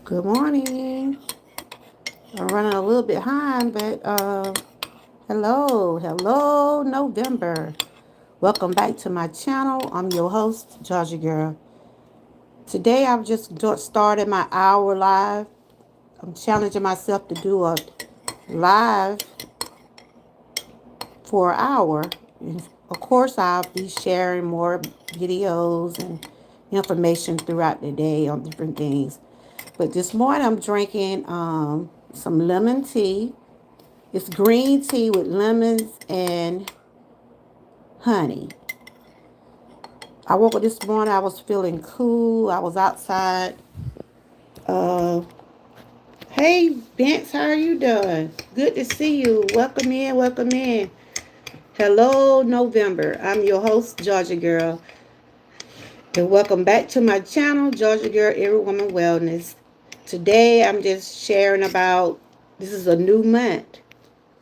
Good morning. I'm running a little bit behind, but hello, November. Welcome back to my channel. I'm your host, Georgia Girl. Today I've just started my hour live. I'm challenging myself to do a live for an hour. And of course, I'll be sharing more videos and information throughout the day on different things. But this morning I'm drinking some lemon tea. It's green tea with lemons and honey. I woke up this morning. I was feeling cool. I was outside. Uh, hey, Vince, how are you doing? Good to see you. Welcome in. Welcome in. Hello, November. I'm your host, Georgia Girl, and welcome back to my channel, Georgia Girl, Everywoman Wellness. Today, I'm just sharing about this is a new month,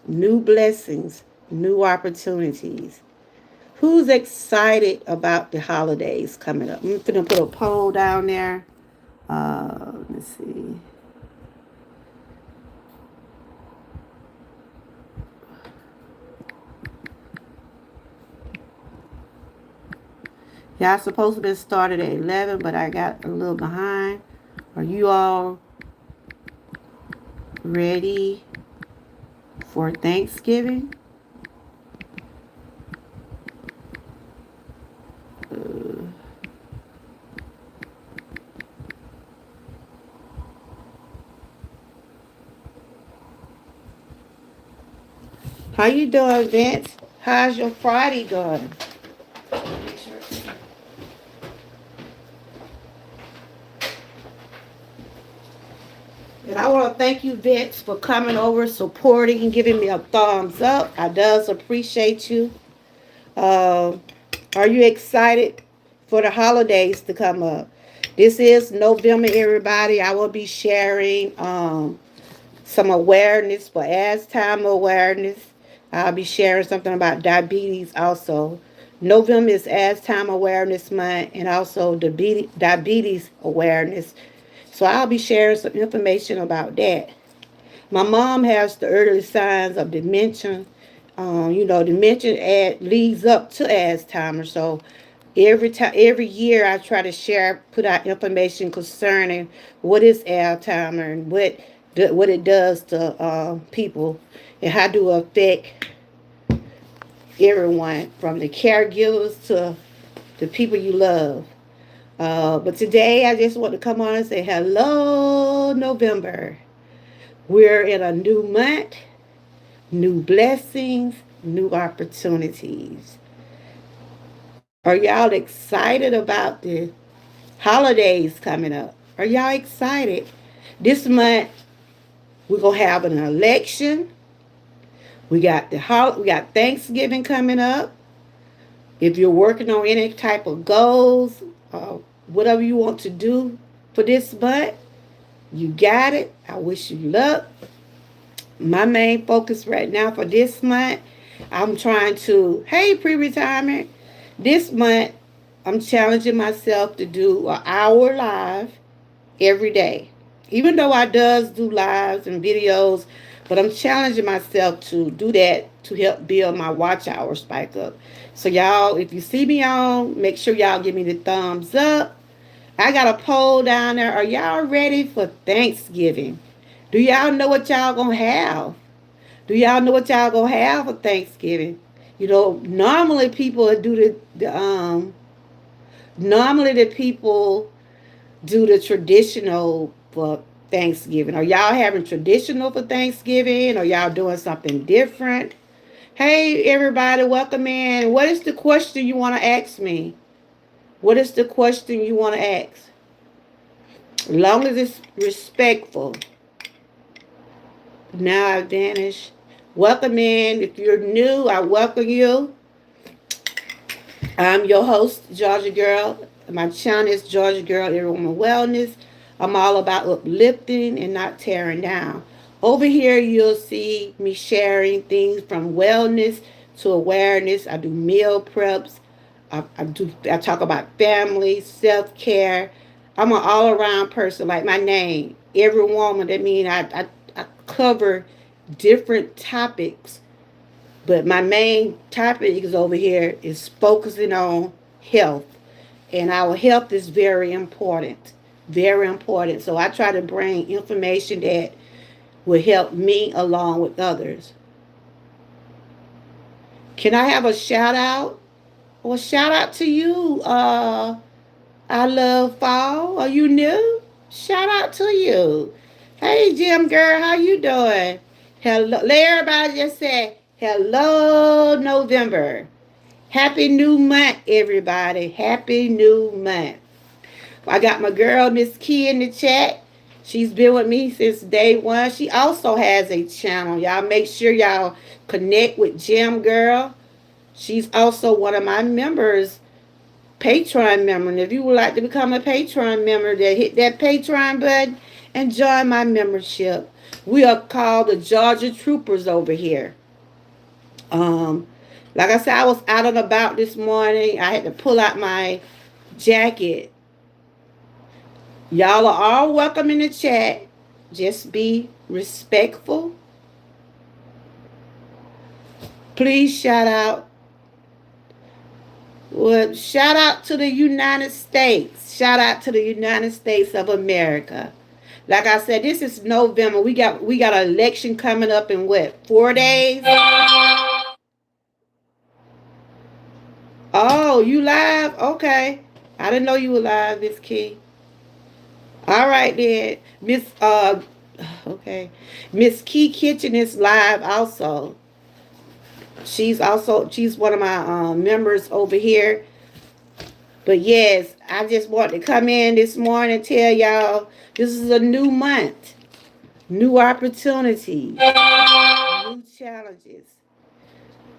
new blessings, new opportunities. Who's excited about the holidays coming up? I'm gonna put a poll down there. Let's see. Y'all supposed to be started at 11, but I got a little behind. Are you all ready for Thanksgiving? Uh, how you doing, Vince? How's your Friday going? And I want to thank you, Vince, for coming over, supporting, and giving me a thumbs up. I does appreciate you. Uh, are you excited for the holidays to come up? This is November, everybody. I will be sharing some awareness for time awareness. I'll be sharing something about diabetes also. November is time awareness month and also diabetes awareness. So I'll be sharing some information about that. My mom has the early signs of dementia. Dementia leads up to Alzheimer's. So every year, I try to share, put out information concerning what is Alzheimer's and what it does to people and how do it affect everyone from the caregivers to the people you love. But today, I just want to come on and say hello, November. We're in a new month, new blessings, new opportunities. Are y'all excited about the holidays coming up? Are y'all excited? This month we're gonna have an election. We got Thanksgiving coming up. If you're working on any type of goals, whatever you want to do for this month, you got it. I wish you luck. My main focus right now for this month, I'm trying to, hey, pre-retirement. This month, I'm challenging myself to do an hour live every day. Even though I does do lives and videos, but I'm challenging myself to do that to help build my watch hour spike up. So y'all, if you see me on, make sure y'all give me the thumbs up. I got a poll down there. Are y'all ready for Thanksgiving? Do y'all know what y'all gonna have? Do y'all know what y'all gonna have for Thanksgiving? Normally people do normally the people do the traditional for Thanksgiving. Are y'all having traditional for Thanksgiving? Or y'all doing something different? Hey everybody, welcome in. What is the question you want to ask me? What is the question you want to ask? As long as it's respectful. Now I vanish. Welcome in. If you're new, I welcome you. I'm your host, Georgia Girl. My channel is Georgia Girl, Everywoman Wellness. I'm all about uplifting and not tearing down. Over here, you'll see me sharing things from wellness to awareness. I do meal preps. I talk about family, self care. I'm an all around person, like my name. every woman. That means I cover different topics, but my main topic is over here is focusing on health. And our health is very important. Very important. So I try to bring information that will help me along with others. Can I have a shout out? Well, shout out to you. I love fall. Are you new? Shout out to you. Hey, Jim girl, how you doing? Hello. Let everybody just say hello, November. Happy new month, everybody. Happy new month. I got my girl, Miss Key, in the chat. She's been with me since day one. She also has a channel. Y'all make sure y'all connect with Jim Girl. She's also one of my members, Patreon member. And if you would like to become a Patreon member, then hit that Patreon button and join my membership. We are called the Georgia Troopers over here. Um, like I said, I was out and about this morning. I had to pull out my jacket. Y'all are all welcome in the chat. Just be respectful. Please shout out. Well, shout out to the United States. Shout out to the United States of America. Like I said, this is November. We got an election coming up in what, 4 days? Oh, you live? Okay. I didn't know you were live, Miss Key. All right then. Okay. Miss Key Kitchen is live also. She's one of my members over here. But yes, I just want to come in this morning and tell y'all this is a new month, new opportunities, new challenges.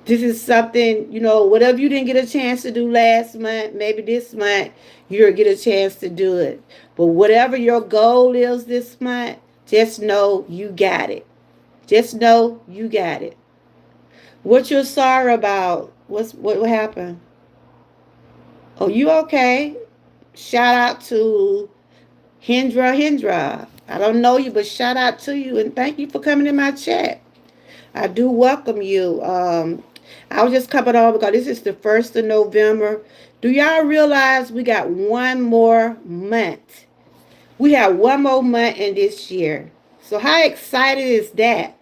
This is something, whatever you didn't get a chance to do last month, maybe this month you'll get a chance to do it. But whatever your goal is this month, just know you got it. Just know you got it. What you're sorry about? What happened? Oh, you okay? Shout out to Hendra. I don't know you, but shout out to you and thank you for coming in my chat. I do welcome you. I was just coming on because this is the 1st of November. Do y'all realize we got one more month? We have one more month in this year. So how excited is that?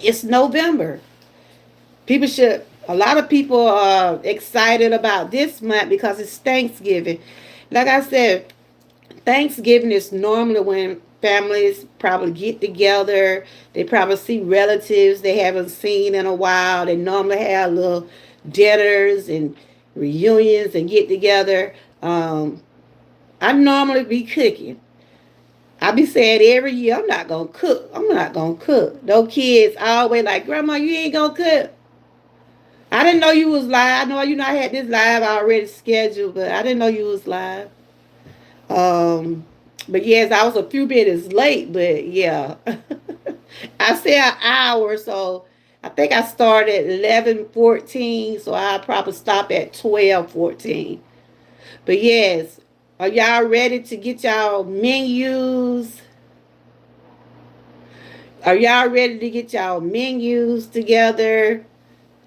It's November. A lot of people are excited about this month because it's Thanksgiving. Like I said, Thanksgiving is normally when families probably get together. They probably see relatives they haven't seen in a while. They normally have little dinners and reunions and get together. I normally be cooking. I be saying every year, I'm not going to cook. I'm not going to cook. Those kids always like, Grandma, you ain't going to cook. I didn't know you was live. I know I had this live already scheduled, but I didn't know you was live. Um, but yes, I was a few minutes late, but yeah. I said an hour, so I think I started at 11:14, so I'll probably stop at 12:14. But yes, are y'all ready to get y'all menus? Are y'all ready to get y'all menus together?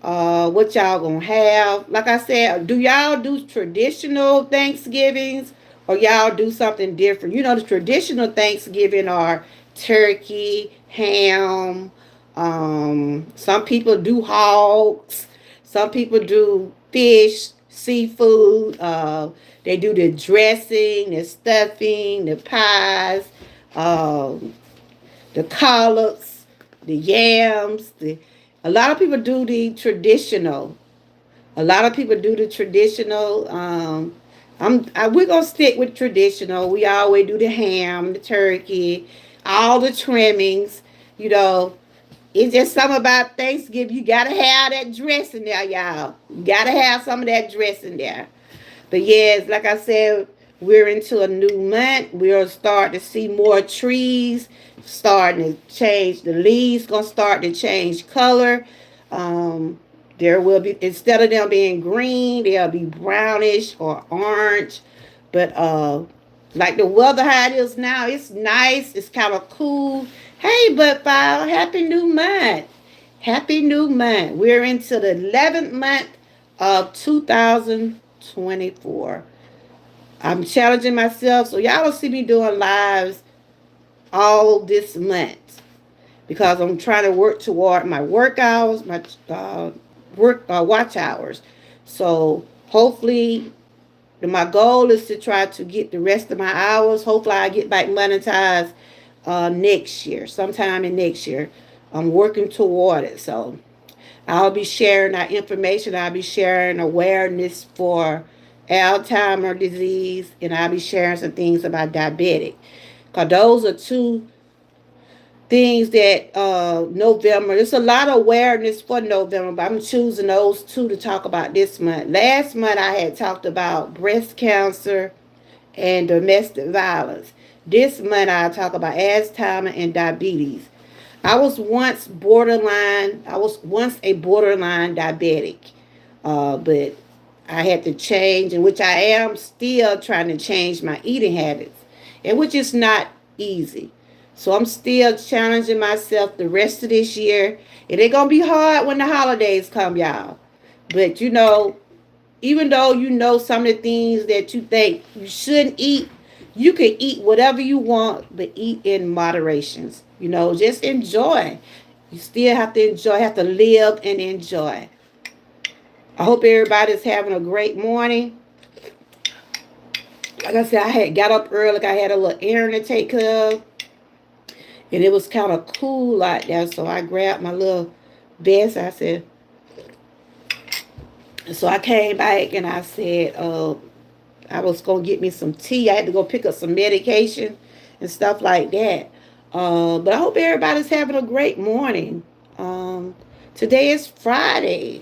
What y'all gonna have? Like I said, do y'all do traditional Thanksgivings or y'all do something different? The traditional Thanksgiving are turkey, ham. Some people do hogs. Some people do fish, seafood. They do the dressing, the stuffing, the pies. Um, the collards, the yams. A lot of people do the traditional. A lot of people do the traditional. We're gonna stick with traditional. We always do the ham, the turkey, all the trimmings. You know, it's just something about Thanksgiving. You gotta have that dressing there, y'all. You gotta have some of that dressing there. But yes, like I said, we're into a new month. We'll start to see more trees starting to change. The leaves gonna start to change color. Um, there will be, instead of them being green, they'll be brownish or orange. But Like the weather how it is now, it's nice. It's kind of cool. Hey, but file, happy new month. Happy new month. We're into the 11th month of 2024. I'm challenging myself, so y'all will see me doing lives all this month because I'm trying to work toward my work hours, my work watch hours. So hopefully, my goal is to try to get the rest of my hours. Hopefully, I get back monetized next year, sometime in next year. I'm working toward it. So I'll be sharing that information. I'll be sharing awareness for Alzheimer's disease, and I'll be sharing some things about diabetic. Because those are two things that November, there's a lot of awareness for November, but I'm choosing those two to talk about this month. Last month I had talked about breast cancer and domestic violence. This month I talk about asthma and diabetes. I was once a borderline diabetic, but I had to change, and which I am still trying to change my eating habits, and which is not easy. So I'm still challenging myself the rest of this year. It ain't gonna be hard when the holidays come, y'all. But even though you know some of the things that you think you shouldn't eat, you can eat whatever you want, but eat in moderations. Just enjoy. You still have to enjoy, have to live and enjoy. I hope everybody's having a great morning. Like I said, I had got up early. Like I had a little errand to take care of, and it was kind of cool out there. So I grabbed my little vest. So I came back and I said, I was going to get me some tea. I had to go pick up some medication and stuff like that. But I hope everybody's having a great morning. Today is Friday.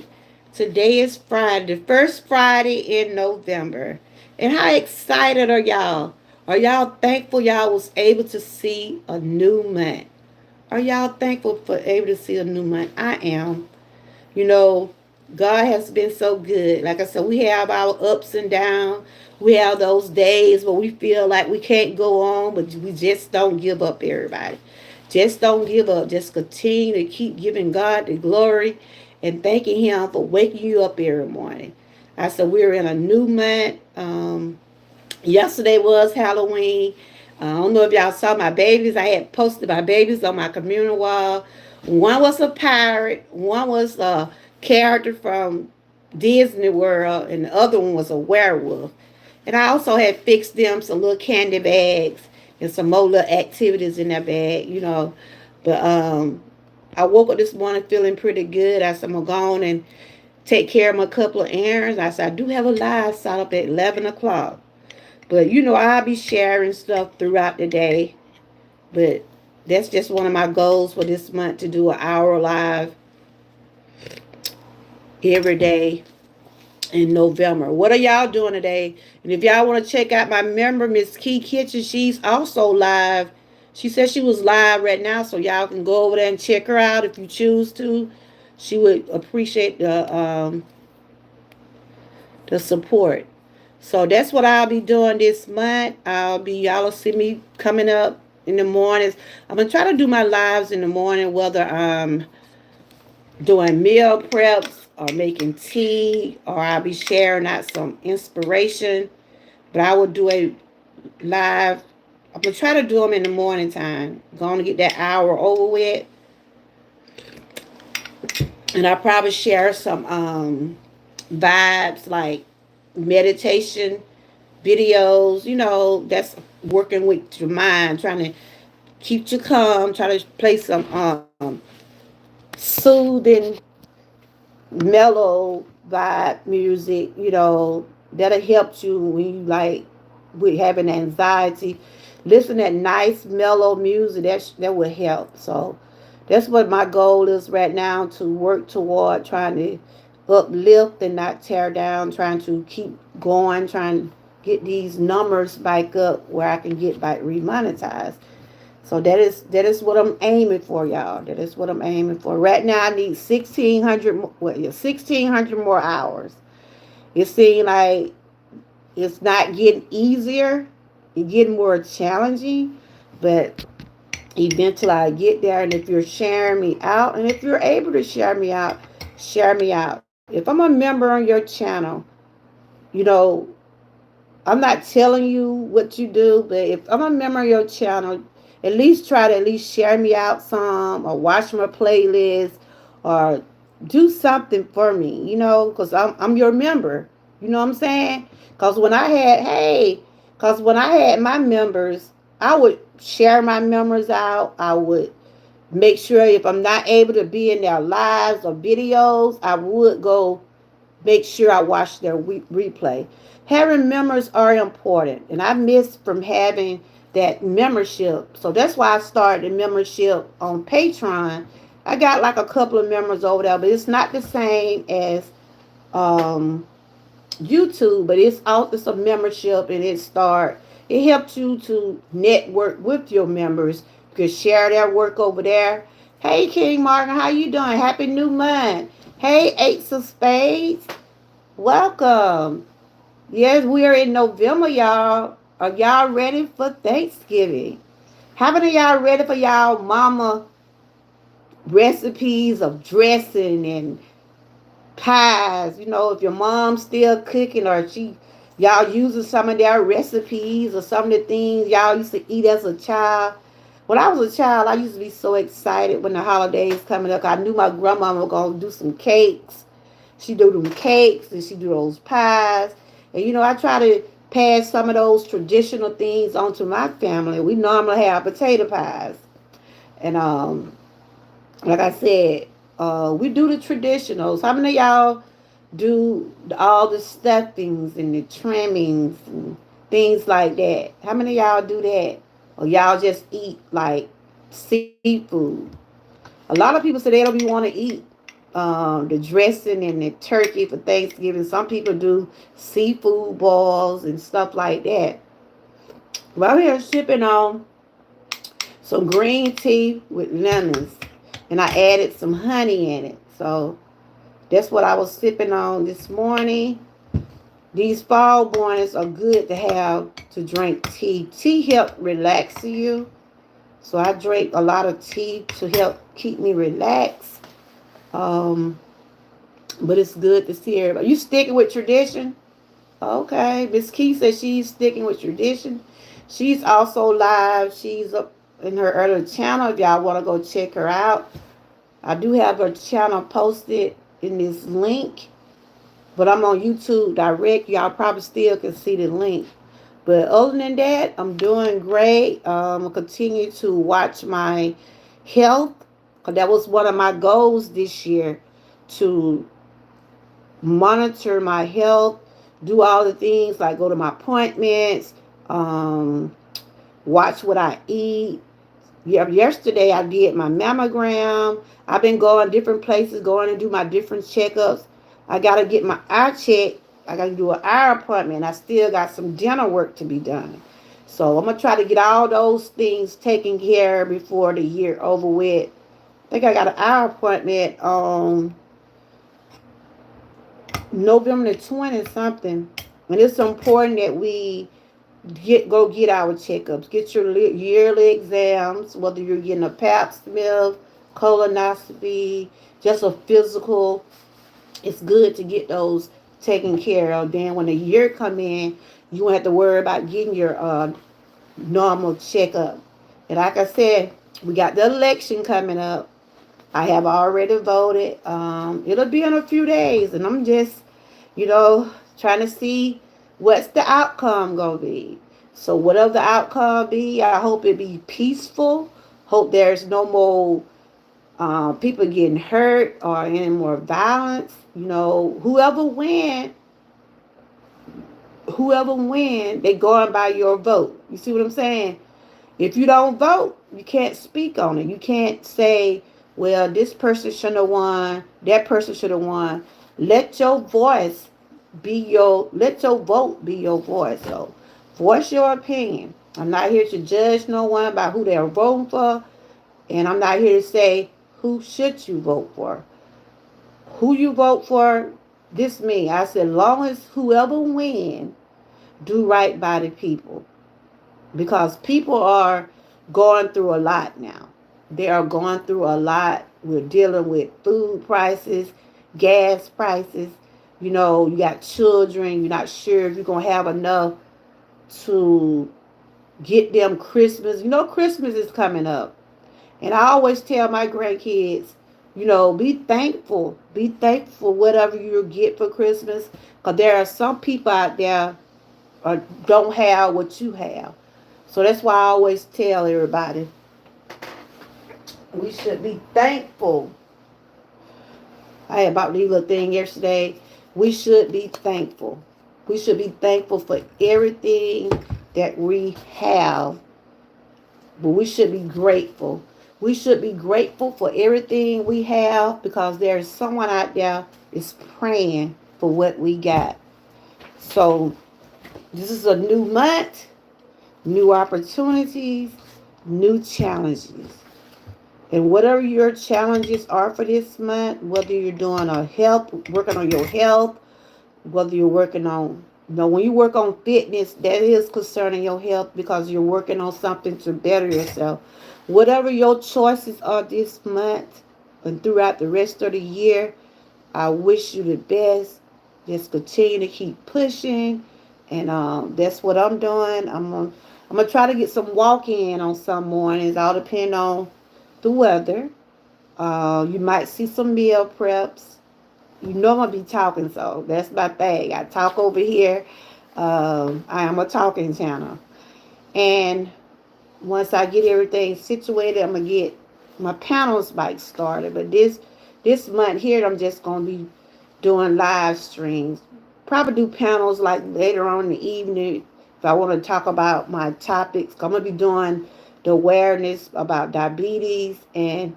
Today is Friday, the first Friday in November. And how excited are y'all? Are y'all thankful y'all was able to see a new month? Are y'all thankful for able to see a new month? I am. You know, God has been so good. Like I said, we have our ups and downs. We have those days where we feel like we can't go on, but we just don't give up, everybody. Just don't give up. Just continue to keep giving God the glory and thanking Him for waking you up every morning. I said, we're in a new month. Yesterday was Halloween. I don't know if y'all saw my babies. I had posted my babies on my communal wall. One was a pirate. One was a character from Disney World. And the other one was a werewolf. And I also had fixed them some little candy bags and some more little activities in their bag. But I woke up this morning feeling pretty good. I said, I'm going to go on and take care of my couple of errands. I said, I do have a live set up at 11 o'clock. But I'll be sharing stuff throughout the day. But that's just one of my goals for this month, to do an hour live every day in November. What are y'all doing today? And if y'all want to check out my member, Miss Key Kitchen, she's also live. She said she was live right now, so y'all can go over there and check her out if you choose to. She would appreciate the support. So that's what I'll be doing this month. Y'all will see me coming up in the mornings. I'm going to try to do my lives in the morning, whether I'm doing meal preps or making tea, or I'll be sharing out some inspiration. But I will do a live. I'm going to try to do them in the morning time. Going to get that hour over with. And I'll probably share some vibes like meditation videos, that's working with your mind, trying to keep you calm, try to play some soothing, mellow vibe music, that'll help you when you like with having anxiety. Listen to nice mellow music, that will help. So that's what my goal is right now, to work toward trying to uplift and not tear down, trying to keep going, trying to get these numbers back up where I can get back remonetized. So that is what I'm aiming for, y'all. That is what I'm aiming for. Right now I need 1,600 more hours. It seems like it's not getting easier. it getting more challenging, but eventually I get there. And if you're sharing me out, and if you're able to share me out, share me out. If I'm a member on your channel, you know, I'm not telling you what you do, but if I'm a member of your channel, at least try to at least share me out some, or watch my playlist, or do something for me, because I'm your member. You know what I'm saying? Because when I had my members, I would share my members out. I would make sure if I'm not able to be in their lives or videos, I would go make sure I watch their replay. Having members are important, and I missed from having that membership. So that's why I started the membership on Patreon. I got like a couple of members over there, but it's not the same as um, YouTube. But it's a membership, and it helps you to network with your members. You can share their work over there. Hey, King Morgan, how you doing? Happy New Month. Hey, Ace of Spades. Welcome. Yes, we are in November, y'all. Are y'all ready for Thanksgiving? How many of y'all ready for y'all mama recipes of dressing and pies? If your mom's still cooking, or y'all using some of their recipes or some of the things y'all used to eat as a child. When I was a child, I used to be so excited when the holidays coming up. I knew my grandmama was gonna do some cakes. She do them cakes and she do those pies. And I try to pass some of those traditional things onto my family. We normally have potato pies. And like I said, we do the traditionals. How many of y'all do all the stuffings and the trimmings and things like that? How many of y'all do that? Or y'all just eat like seafood? A lot of people say they don't even want to eat the dressing and the turkey for Thanksgiving. Some people do seafood balls and stuff like that. Well, I'm here sipping on some green tea with lemons, and I added some honey in it. So that's what I was sipping on this morning. These fall mornings are good to have to drink tea. Tea helps relax you. So I drink a lot of tea to help keep me relaxed. Um, but it's good to see everybody. You sticking with tradition? Okay. Miss Key says she's sticking with tradition. She's also live. She's up in her other channel if y'all want to go check her out. I do have her channel posted in this link, but I'm on YouTube direct. Y'all probably still can see the link. But other than that, I'm doing great. I'll continue to watch my health, because that was one of my goals this year, to monitor my health, do all the things like go to my appointments, um, watch what I eat. Yeah, yesterday I did my mammogram. I've been going different places, going to do my different checkups. I got to get my eye checked. I got to do an eye appointment. I still got some dental work to be done. So I'm going to try to get all those things taken care of before the year over with. I think I got an eye appointment on November the 20th something. And it's important that we get our checkups. Get your yearly exams, whether you're getting a pap smear, colonoscopy, just a physical. It's good to get those taken care of. Then when the year come in, you won't have to worry about getting your normal checkup. And like I said, we got the election coming up. I have already voted. It'll be in a few days, and I'm just, you know, trying to see what's the outcome gonna be. So whatever the outcome be, I hope it be peaceful. Hope there's no more people getting hurt or any more violence. Whoever win, they going by your vote. You see what I'm saying? If you don't vote, you can't speak on it. You can't say, well, this person should have won, that person should have won. Let your vote be your voice. So voice your opinion. I'm not here to judge no one by who they're voting for, and I'm not here to say who should you vote for. Who you vote for, this me. I said, long as whoever win, do right by the people. because people are going through a lot now. They are going through a lot. We're dealing with food prices, gas prices. You got children. You're not sure if you're going to have enough to get them Christmas. Christmas is coming up. And I always tell my grandkids, be thankful. Be thankful for whatever you get for Christmas. Because there are some people out there don't have what you have. So that's why I always tell everybody we should be thankful. I had about this little thing yesterday. We should be thankful. We should be thankful for everything that we have, but we should be grateful. We should be grateful for everything we have because there's someone out there is praying for what we got. So this is a new month, new opportunities, new challenges. And whatever your challenges are for this month, whether you're doing working on your health, whether you're working on, when you work on fitness, that is concerning your health because you're working on something to better yourself. Whatever your choices are this month and throughout the rest of the year, I wish you the best. Just continue to keep pushing, and that's what I'm doing. I'm gonna try to get some walk in on some mornings. All depend on the weather. You might see some meal preps. I'm gonna be talking, so that's my thing. I talk over here. I am a talking channel, and once I get everything situated, I'm gonna get my panels bike started. But this month here, I'm just gonna be doing live streams. Probably do panels like later on in the evening if I want to talk about my topics. I'm gonna be doing the awareness about diabetes and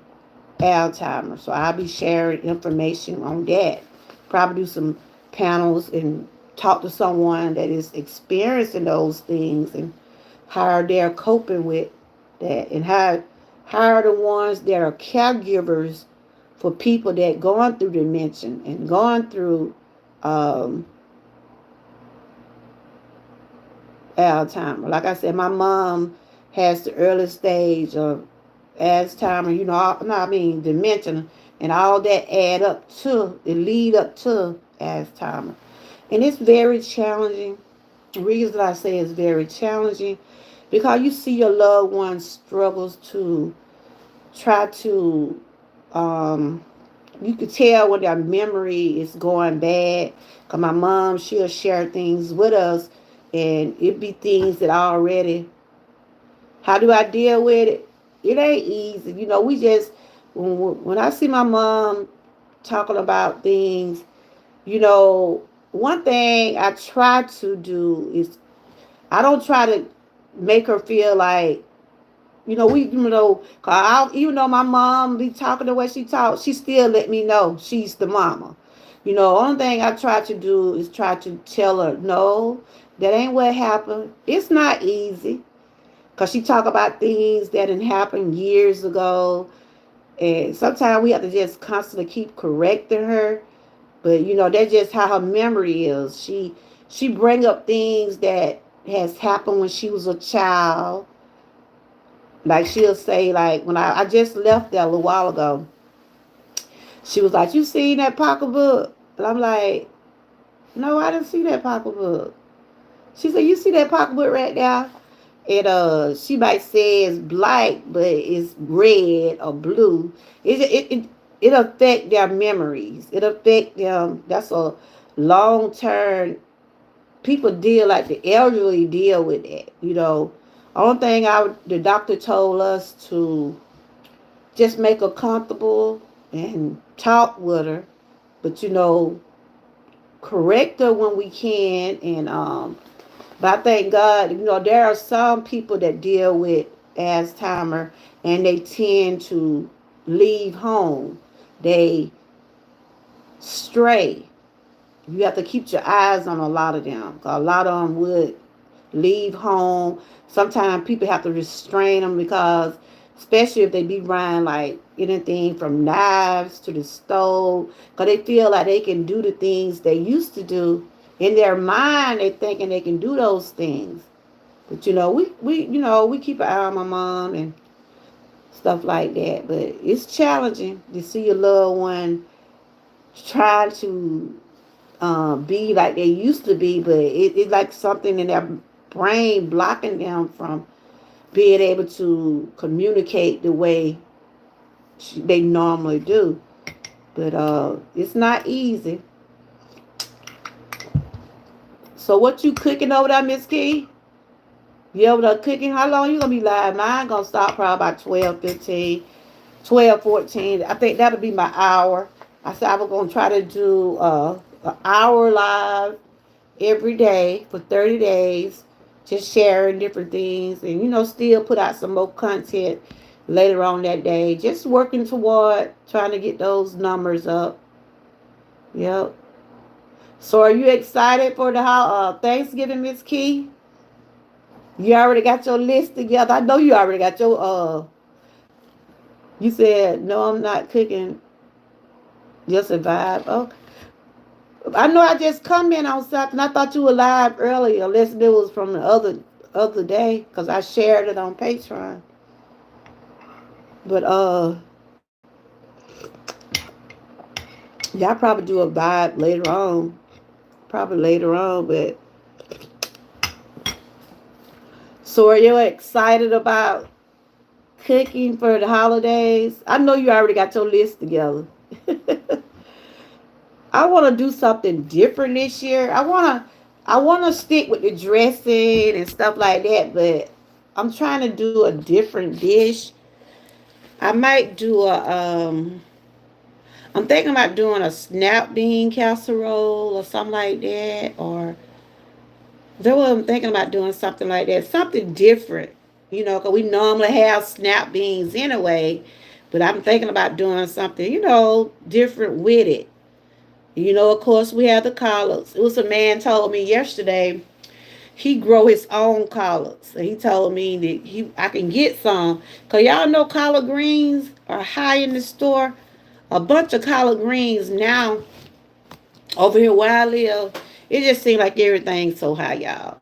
Alzheimer's. So I'll be sharing information on that. Probably do some panels and talk to someone that is experiencing those things and how they're coping with that, and how are the ones that are caregivers for people that going through dementia and going through um, Alzheimer's. Like I said, my mom has the early stage of Alzheimer's, dementia, and all that lead up to Alzheimer's. And it's very challenging. The reason I say it's very challenging because you see your loved ones struggles to try to you could tell when their memory is going bad. Cause my mom, she'll share things with us, and it be things that I already. How do I deal with it? It ain't easy. We just when I see my mom talking about things, one thing I try to do is I don't try to make her feel like even though my mom be talking the way she talks, she still let me know she's the mama. Only thing I try to do is try to tell her, no, that ain't what happened. It's not easy. Because she talk about things that didn't happen years ago. And sometimes we have to just constantly keep correcting her. But, that's just how her memory is. She bring up things that has happened when she was a child. Like she'll say, like when I just left there a little while ago, she was like, "You seen that pocketbook?" And I'm like, "No, I didn't see that pocketbook." She said, "You see that pocketbook right there?" She might say it's black, but it's red or blue. It affect their memories. It affect them. That's a long term. People deal like the elderly deal with that. Only thing the doctor told us to just make her comfortable and talk with her, but correct her when we can. And but I thank God, there are some people that deal with Alzheimer and they tend to leave home. They stray. You have to keep your eyes on a lot of them. A lot of them would leave home. Sometimes people have to restrain them because, especially if they be buying like anything from knives to the stove, because they feel like they can do the things they used to do. In their mind, they thinking they can do those things. But we keep an eye on my mom and stuff like that. But it's challenging to see your loved one try to be like they used to be, but it's like something in their brain blocking them from being able to communicate the way they normally do. But it's not easy. So what you cooking over there, Miss Key? You over there cooking? How long you gonna be live? Mine gonna start probably about 12:15, 12:14. I think that'll be my hour. I said I was gonna try to do an hour live every day for 30 days, just sharing different things, and still put out some more content later on that day. Just working toward trying to get those numbers up. Yep. So are you excited for the Thanksgiving, Miss Key? You already got your list together. I know you already got your you said no, I'm not cooking, just a vibe. Oh, I know I just come in on something. I thought you were live earlier, unless it was from the other day, because I shared it on Patreon. But y'all probably do a vibe later on. Probably later on, but so are you excited about cooking for the holidays? I know you already got your list together. I want to do something different this year. I want to stick with the dressing and stuff like that, but I'm trying to do a different dish. I might do a I'm thinking about doing a snap bean casserole or something like that, or there was I'm thinking about doing something like that, something different. Because we normally have snap beans anyway, but I'm thinking about doing something, different with it. Of course, we have the collards. It was a man told me yesterday he grow his own collards. And he told me that I can get some. Because y'all know collard greens are high in the store. A bunch of collard greens now over here where I live. It just seems like everything's so high, y'all.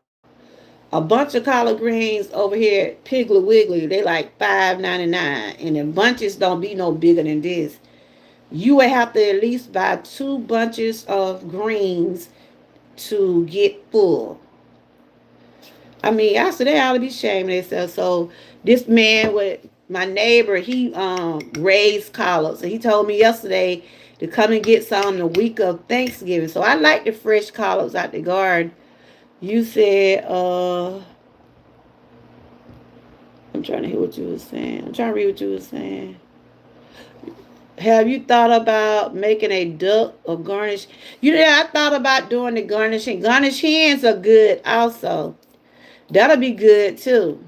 A bunch of collard greens over here at Piggly Wiggly, they like $5.99. And the bunches don't be no bigger than this. You would have to at least buy two bunches of greens to get full. I mean, I said they ought to be ashamed of themselves. So this man with my neighbor, he raised collards. And he told me yesterday to come and get some the week of Thanksgiving. So I like the fresh collards out the garden. You said, I'm trying to hear what you were saying. I'm trying to read what you were saying. Have you thought about making a duck or garnish? I thought about doing the garnishing. Garnish hens are good also. That'll be good too.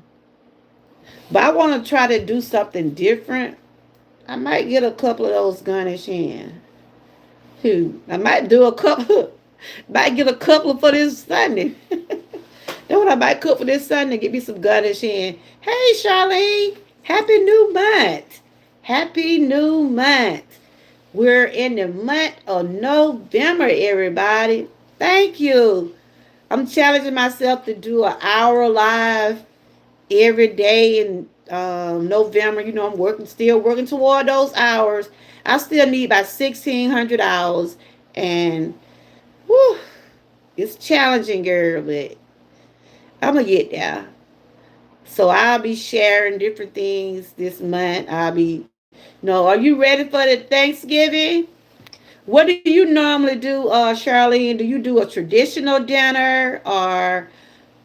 But I want to try to do something different. I might get a couple of those garnish hens. I might do a couple. Might get a couple for this Sunday. That's what I might cook for this Sunday. Get me some garnish hen. Hey, Charlene. Happy new month. Happy new month. We're in the month of November, everybody. Thank you. I'm challenging myself to do an hour live every day in November. I'm still working toward those hours. I still need about 1,600 hours, and whew, it's challenging, girl, but I'm gonna get there. So I'll be sharing different things this month. Are you ready for the Thanksgiving? What do you normally do, Charlene? Do you do a traditional dinner, or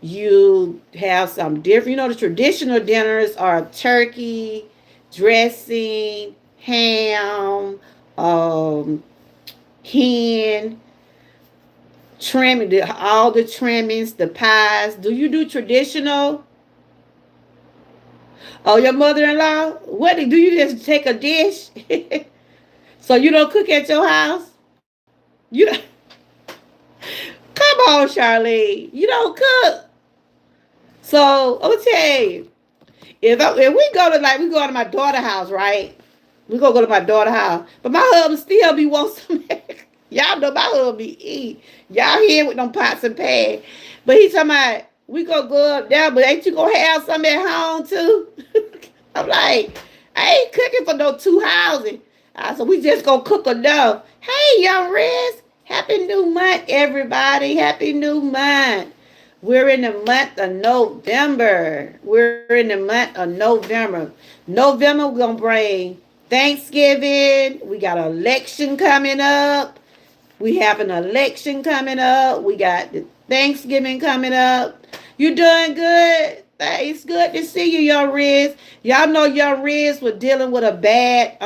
you have some different? The traditional dinners are turkey, dressing, ham, um, hen, trimming, all the trimmings, the pies. Do you do traditional? Oh, your mother-in-law? What do you just take a dish? So you don't cook at your house? You don't, come on, Charlene. You don't cook. So I'm gonna tell you, if we go to we go to my daughter's house, right? We gonna go to my daughter's house, but my husband still be want some. Y'all know my husband be eat. Y'all here with them pots and pans, but he talking about We gonna go up there, but ain't you gonna have some at home too? I'm like, I ain't cooking for no two housing. I said, we just gonna cook enough. Hey, young Riz, happy new month, everybody. Happy new month. We're in the month of November. We're in the month of November. November, we're gonna bring Thanksgiving. We got an election coming up. We have an election coming up. We got the Thanksgiving coming up. You doing good? It's good to see you, young Riz. Y'all know young Riz was dealing with a bad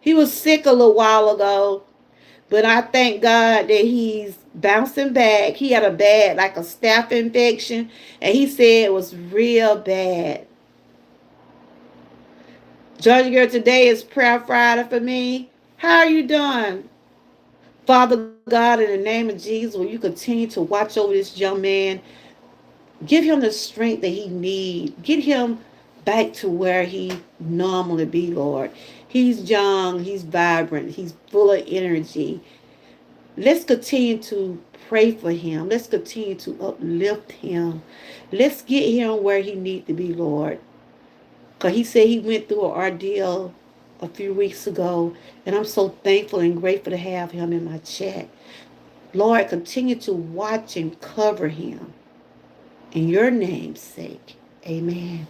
he was sick a little while ago. But I thank God that he's bouncing back. He had a bad, like a staph infection, and he said it was real bad. Georgia girl, today is prayer Friday for me. How are you doing? Father God, in the name of Jesus, will you continue to watch over this young man? Give him the strength that he needs. Get him back to where he normally be, Lord. He's young, he's vibrant, he's full of energy. Let's continue to pray for him. Let's continue to uplift him. Let's get him where he needs to be, Lord. Because he said he went through an ordeal a few weeks ago, and I'm so thankful and grateful to have him in my chat. Lord, continue to watch and cover him. In your name's sake. Amen.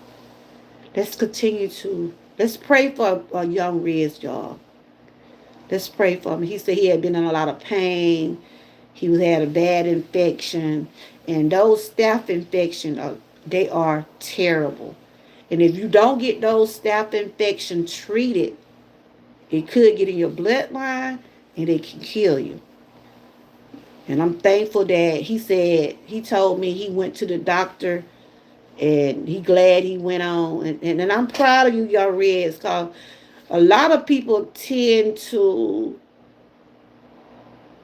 Let's pray for a young Riz, y'all. Let's pray for him. He said he had been in a lot of pain. He had a bad infection. And those staph infections, they are terrible. And if you don't get those staph infections treated, it could get in your bloodline and it can kill you. And I'm thankful that he told me he went to the doctor and he glad he went on. And I'm proud of you, y'all Reds, because a lot of people tend to,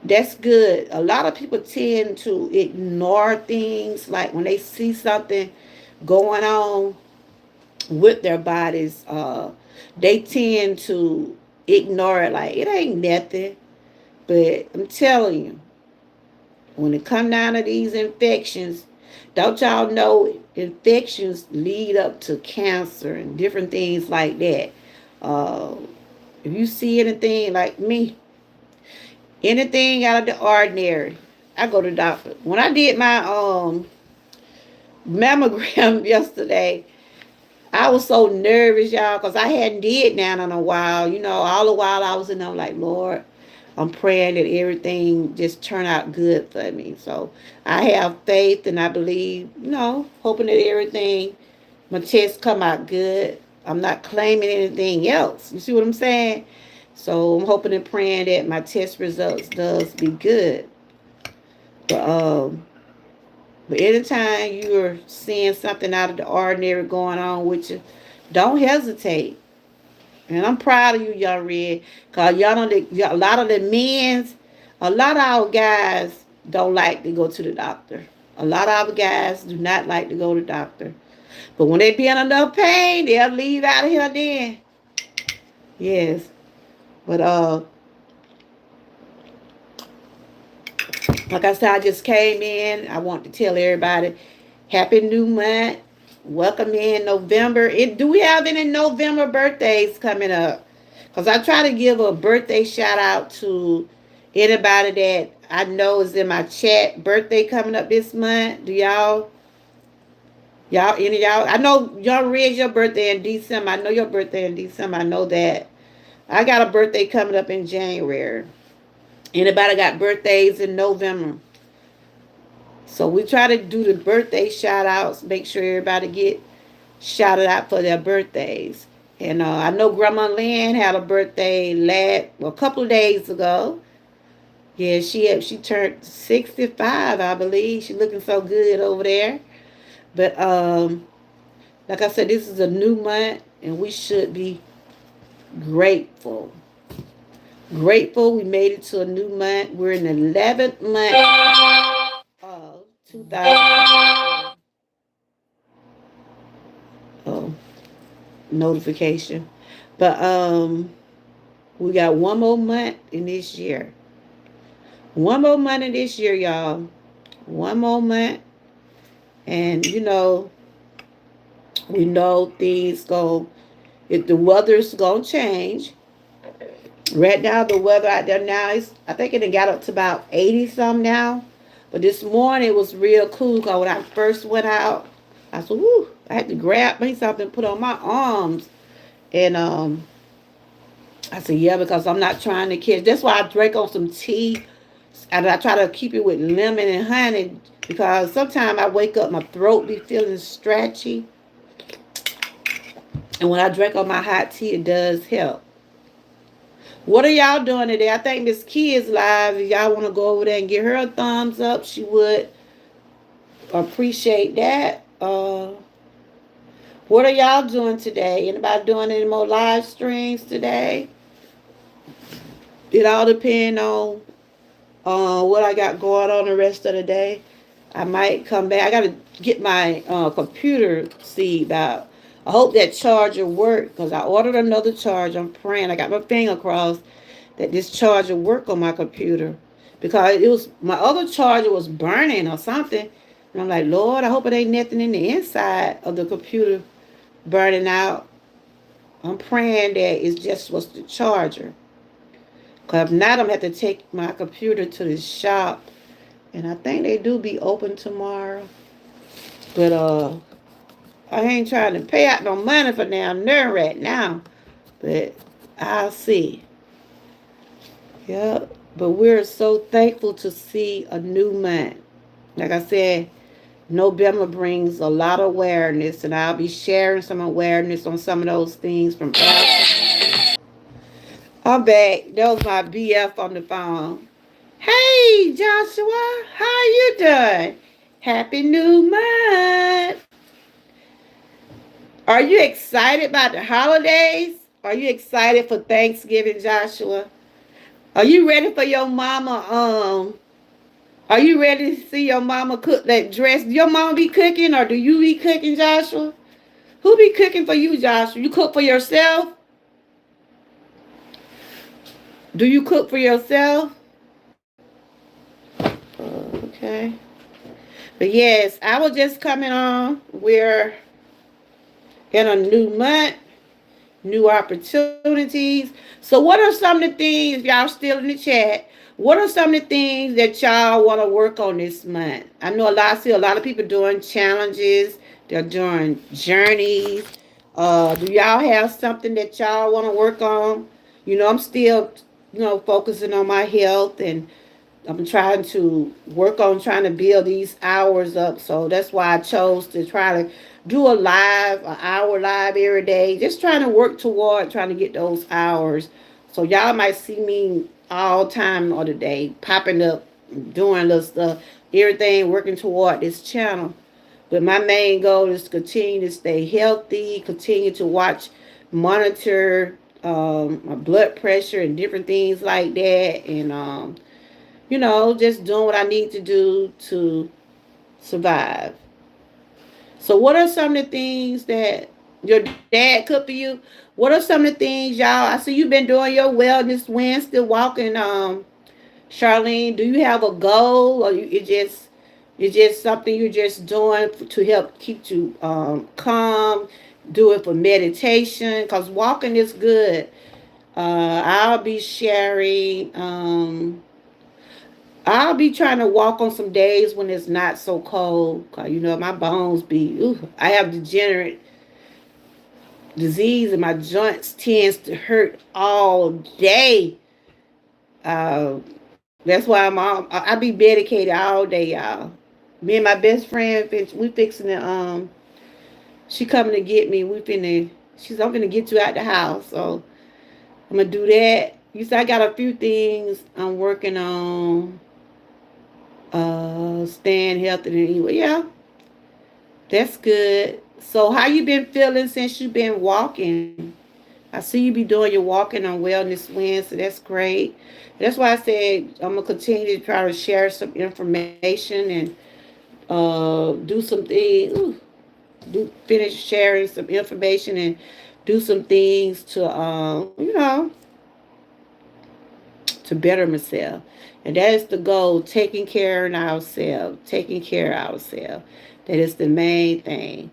that's good. A lot of people tend to ignore things like when they see something going on with their bodies, they tend to ignore it like it ain't nothing. But I'm telling you, when it come down to these infections, don't y'all know infections lead up to cancer and different things like that. Uh, if you see anything like me, anything out of the ordinary, I go to the doctor. When I did my mammogram yesterday, I was so nervous, y'all, because I hadn't did that in a while. You know, all the while I was in there, I'm like, Lord, I'm praying that everything just turn out good for me. So I have faith and I believe, hoping that everything, my tests come out good. I'm not claiming anything else. You see what I'm saying? So I'm hoping and praying that my test results does be good. But but anytime you're seeing something out of the ordinary going on with you, don't hesitate. And I'm proud of you, y'all Red. Because y'all know that a lot of the men's, a lot of our guys don't like to go to the doctor. A lot of our guys do not like to go to the doctor. But when they be in enough pain, they'll leave out of here then. Yes. But like I said, I just came in. I want to tell everybody, happy new month. Welcome in November. Do we have any November birthdays coming up? Because I try to give a birthday shout out to anybody that I know is in my chat. Birthday coming up this month. Do any of y'all? I know y'all read your birthday in December. I know your birthday in December. I know that. I got a birthday coming up in January. Anybody got birthdays in November? So we try to do the birthday shout outs, make sure everybody get shouted out for their birthdays. And I know Grandma Lynn had a birthday a couple of days ago. Yeah, she turned 65, I believe. She's looking so good over there. But like I said, this is a new month, and we should be grateful. Grateful we made it to a new month. We're in the 11th month of 2000. Oh, notification. But we got one more month in this year. One more month in this year, y'all. One more month. And we know things go. If the weather's gonna change, right now the weather out there now is, I think it done got up to about 80 some now. But this morning it was real cool because when I first went out, I said, "Woo!" I had to grab me something, put on my arms, and I said, "Yeah," because I'm not trying to catch. That's why I drank on some tea, and I try to keep it with lemon and honey because sometimes I wake up, my throat be feeling stretchy, and when I drink on my hot tea, it does help. What are y'all doing today? I think Miss Key is live. If y'all want to go over there and give her a thumbs up, she would appreciate that. What are y'all doing today? Anybody doing any more live streams today? It all depend on what I got going on the rest of the day. I might come back. I got to get my computer seed out. I hope that charger work because I ordered another charger. I'm praying. I got my finger crossed that this charger work on my computer because it was my other charger was burning or something. And I'm like, Lord, I hope it ain't nothing in the inside of the computer burning out. I'm praying that it's just was the charger. Because if not, I'm going to have to take my computer to the shop. And I think they do be open tomorrow. But I ain't trying to pay out no money for down there right now. But I'll see. Yeah. But we're so thankful to see a new month. Like I said, November brings a lot of awareness, and I'll be sharing some awareness on some of those things from us. I'm back. That was my BF on the phone. Hey, Joshua, how you doing? Happy New Month. Are you excited about the holidays? Are you excited for Thanksgiving, Joshua? Are you ready for your mama? Are you ready to see your mama cook that dress? Do your mama be cooking or do you be cooking, Joshua? Who be cooking for you, Joshua? You cook for yourself? Do you cook for yourself? Okay. But yes, I was just coming on. We're in a new month, new opportunities. So, what are some of the things, y'all still in the chat? What are some of the things that y'all want to work on this month? I know I see a lot of people doing challenges, they're doing journeys. Do y'all have something that y'all want to work on? I'm still, focusing on my health and I'm trying to work on trying to build these hours up. So that's why I chose to try to do an hour live every day. Just trying to work toward trying to get those hours. So y'all might see me all time of the day popping up, doing little stuff, everything working toward this channel. But my main goal is to continue to stay healthy, continue to monitor my blood pressure and different things like that. And just doing what I need to do to survive. So, what are some of the things that your dad cooked for you? What are some of the things, y'all? I see you've been doing your Wellness Wednesday walking. Charlene, do you have a goal, or it's just something you're just doing to help keep you calm? Do it for meditation, cause walking is good. I'll be sharing. I'll be trying to walk on some days when it's not so cold. 'Cause, my bones be, ooh, I have degenerate disease and my joints tends to hurt all day. Uh, that's why I be medicated all day, y'all. Me and my best friend, we fixing to, she coming to get me. I'm gonna get you out the house. So I'm gonna do that. You see, I got a few things I'm working on. Staying healthy anyway. Yeah, that's good. So how you been feeling since you been walking? I see you be doing your walking on Wellness Wednesday. That's great. That's why I said I'm gonna continue to try to share some information and do some things. Finish sharing some information and do some things to to better myself. And that is the goal, taking care of ourselves, taking care of ourselves. That is the main thing.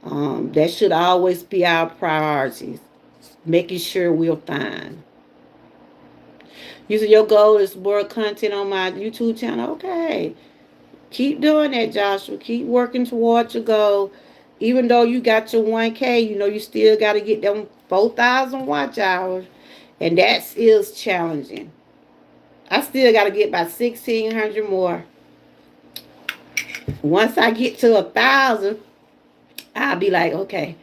That should always be our priorities. Making sure we're fine. You said your goal is more content on my YouTube channel. Okay. Keep doing that, Joshua. Keep working towards your goal. Even though you got your 1K, you still got to get them 4,000 watch hours. And that is challenging. I still got to get about 1,600 more. Once I get to 1,000, I'll be like, okay,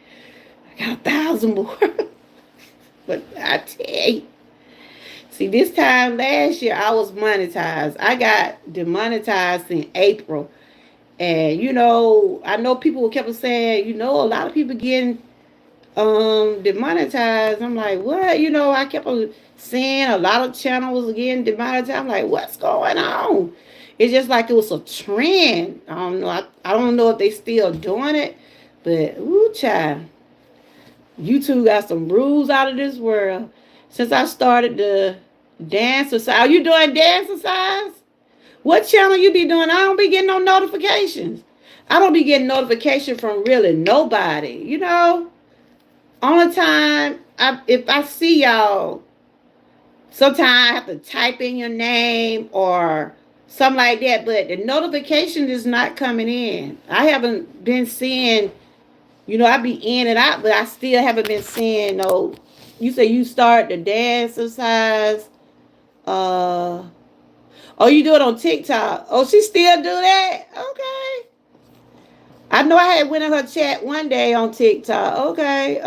I got 1,000 more. But I tell you, see, this time last year, I was monetized. I got demonetized in April. And, I know people kept saying, a lot of people getting demonetized. I'm like, what? I kept on seeing a lot of channels getting demonetized. I'm like, what's going on? It's just like it was a trend. I don't know. I don't know if they still doing it, but ooh, child, YouTube got some rules out of this world. Since I started the dance exercise, are you doing dance exercise? What channel you be doing? I don't be getting no notifications. I don't be getting notification from really nobody. Only time if I see y'all, sometimes I have to type in your name or something like that. But the notification is not coming in. I haven't been seeing. I be in and out, but I still haven't been seeing no. You say you start the dance exercise. Oh, you do it on TikTok. Oh, she still do that? Okay. I know I had went in her chat one day on TikTok. Okay.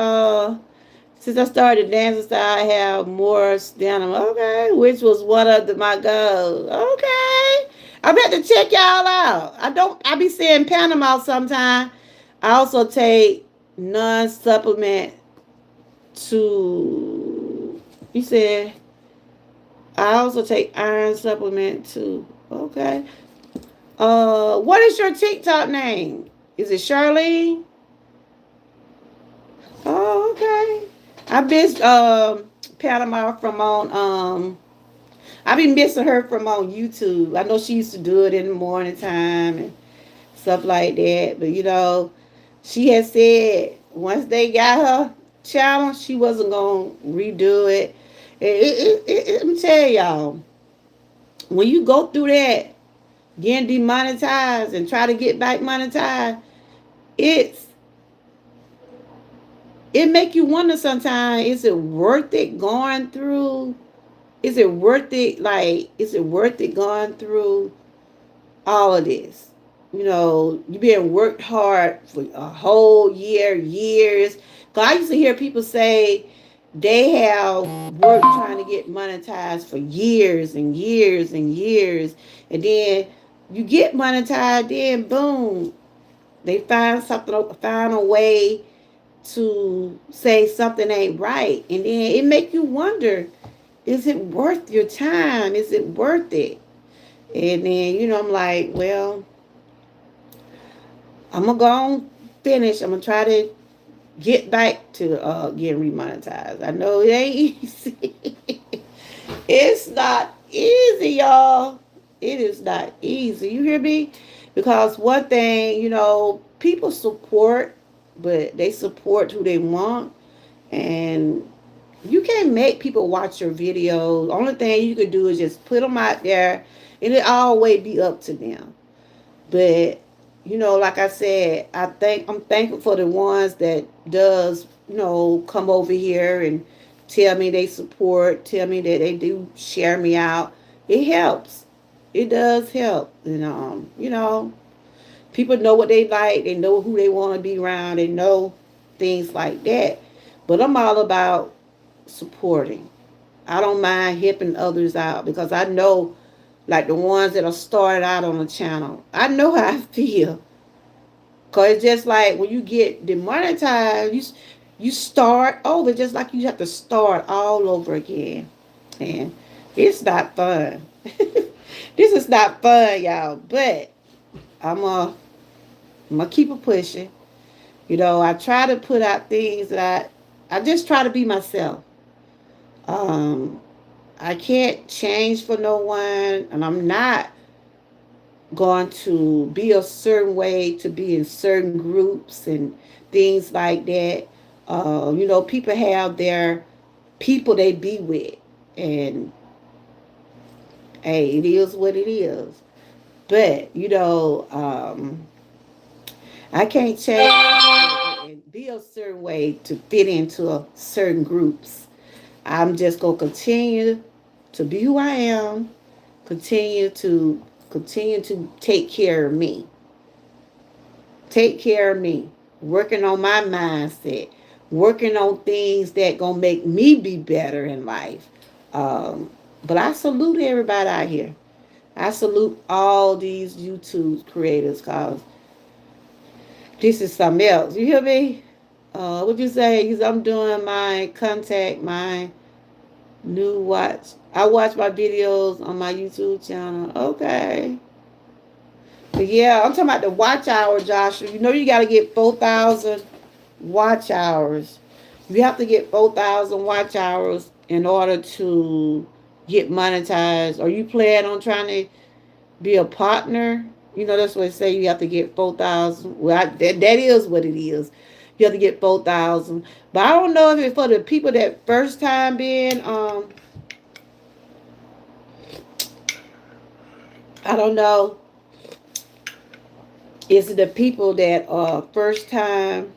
Since I started dancing style, I have more denim. Okay. Which was one of my goals. Okay. I'm about to check y'all out. I be seeing Panama sometime. I also take non-supplement to, you said, I also take iron supplement too. Okay. What is your TikTok name? Is it Charlene? Oh, okay. I miss Panama from on I been missing her from on YouTube. I know she used to do it in the morning time and stuff like that. But she had said once they got her channel, she wasn't gonna redo it. Let me tell y'all, when you go through that, getting demonetized and try to get back monetized, it's it make you wonder sometimes, is it worth it going through? Is it worth it? Like, is it worth it going through all of this? You being worked hard for a whole year, years. Cause I used to hear people say they have worked trying to get monetized for years and years and years, and then you get monetized, then boom, they find a way to say something ain't right, and then it make you wonder, is it worth your time? Is it worth it? And then I'm like, well, I'm gonna go on finish. I'm gonna try to get back to getting remonetized. I know it ain't easy. It's not easy, y'all. It is not easy. You hear me? Because one thing, people support, but they support who they want. And you can't make people watch your videos. Only thing you can do is just put them out there, and it always be up to them. But like I said, I'm thankful for the ones that does come over here and tell me they support, tell me that they do share me out. It helps. It does help. And people know what they like. They know who they want to be around. They know things like that. But I'm all about supporting. I don't mind helping others out because I know, like the ones that are started out on the channel, I know how I feel. Cause it's just like when you get demonetized, you start over, just like you have to start all over again, and it's not fun. This is not fun, y'all. But I'm a I'm gonna keep it pushing. I try to put out things that I just try to be myself. Um, I can't change for no one, and I'm not going to be a certain way, to be in certain groups and things like that. People have their people they be with, and hey, it is what it is. But I can't change and be a certain way to fit into a certain groups. I'm just gonna continue to be who I am, continue to take care of me. Take care of me. Working on my mindset, working on things that gonna make me be better in life. But I salute everybody out here. I salute all these YouTube creators cause this is something else. You hear me? What you say? I'm doing my contact, my new watch. I watch my videos on my YouTube channel. Okay. But yeah, I'm talking about the watch hour, Joshua. You got to get 4,000 watch hours. You have to get 4,000 watch hours in order to get monetized. Are you planning on trying to be a partner? That's what they say. You have to get 4,000. Well, that is what it is. You have to get 4,000. But I don't know if it's for the people that first time being. I don't know. Is it the people that are first time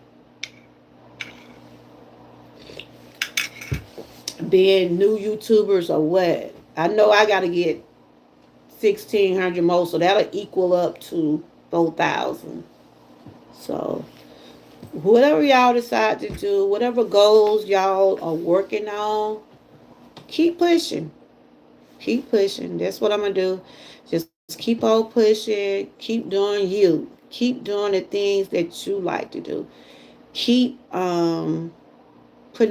being new YouTubers or what? I know I got to get 1,600 more, so that'll equal up to 4,000. So whatever y'all decide to do, whatever goals y'all are working on, keep pushing. Keep pushing. That's what I'm gonna do. Just keep on pushing. Keep doing you. Keep doing the things that you like to do. Keep putting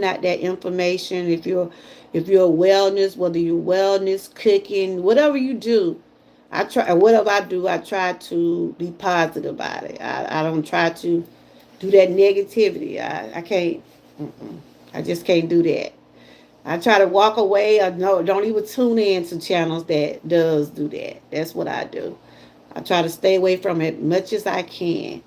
out that information. If you're wellness, whether you're wellness, cooking, whatever you do, whatever I do, I try to be positive about it. I don't try to do that negativity. I can't. I just can't do that. I try to walk away or no, don't even tune in to channels that does do that. That's what I do. I try to stay away from it much as I can.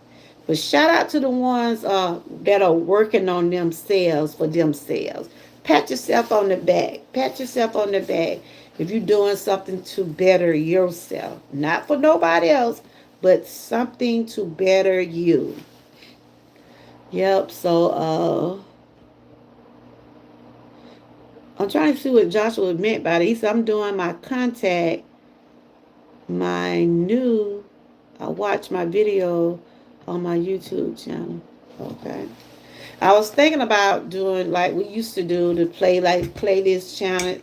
But shout out to the ones that are working on themselves for themselves. Pat yourself on the back. Pat yourself on the back if you're doing something to better yourself. Not for nobody else, but something to better you. Yep, so I'm trying to see what Joshua meant by it. He said, I'm doing my contact, my new, I watch my video on my YouTube channel. Okay. I was thinking about doing like we used to do the playlist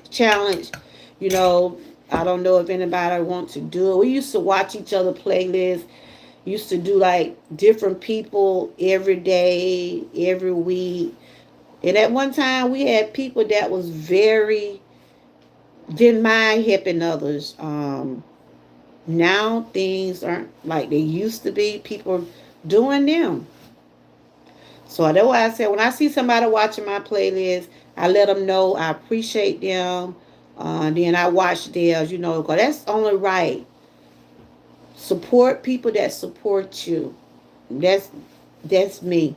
challenge. You know, I don't know if anybody wants to do it. We used to watch each other playlists. Used to do like different people every day, every week. And at one time we had people that was very didn't mind helping others. Now things aren't like they used to be. People doing them. So that's why I said when I see somebody watching my playlist, I let them know I appreciate them. Then I watch theirs, because that's only right. Support people that support you. That's that's me.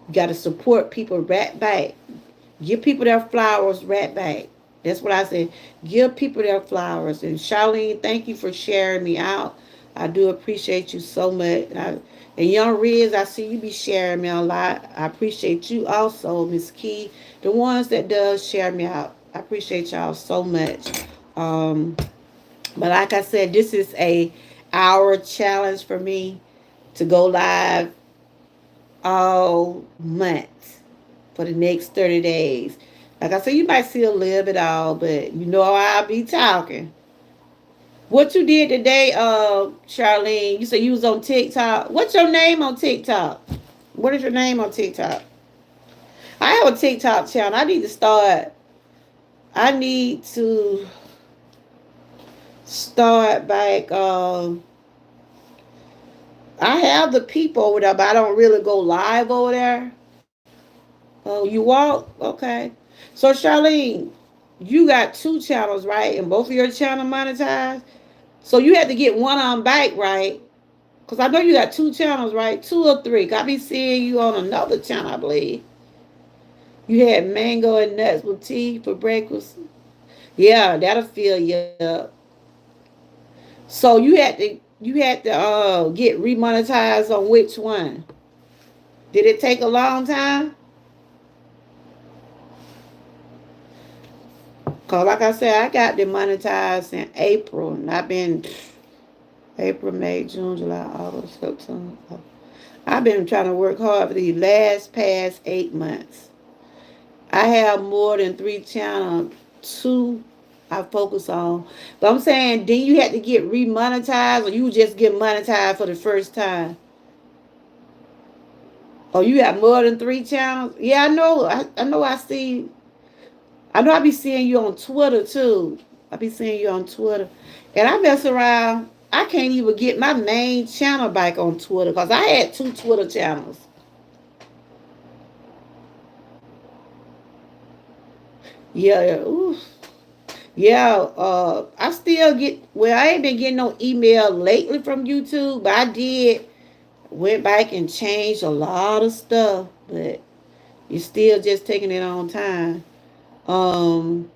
You got to support people right back. Give people their flowers right back. That's what I said. Give people their flowers. And Charlene, thank you for sharing me out. I do appreciate you so much. And Young Riz, I see you be sharing me a lot. I appreciate you also, Miss Key. The ones that does share me out. I appreciate y'all so much. Um, but like I said, this is a hour challenge for me to go live all month for the next 30 days. Like I said, you might see a little bit all, but I'll be talking. What you did today, Charlene? You said you was on TikTok. What's your name on TikTok? What is your name on TikTok? I have a TikTok channel. I need to start. I need to start back. I have the people over there, but I don't really go live over there. Oh, you walk? Okay. So, Charlene, you got two channels, right? And both of your channel monetized? So you had to get one on back, right? Because I know you got two channels, right? Two or three. 'Cause I be seeing you on another channel, I believe. You had mango and nuts with tea for breakfast. Yeah, that'll fill you up. So you had to get remonetized on which one? Did it take a long time? Cause like I said, I got demonetized in April, and I've been April, May, June, July, August, September. I've been trying to work hard for the last past 8 months. I have more than three channels. Two I focus on. But I'm saying, then you had to get remonetized, or you just get monetized for the first time? Oh, you got more than three channels? Yeah, I know. I know. I see. I know. I be seeing you on Twitter too. I be seeing you on Twitter, and I mess around. I can't even get my main channel back on Twitter because I had two Twitter channels. Yeah, yeah. Ooh. Yeah, I still get, well, I ain't been getting no email lately from YouTube, but I did went back and changed a lot of stuff, but it's still just taking it on time. Um,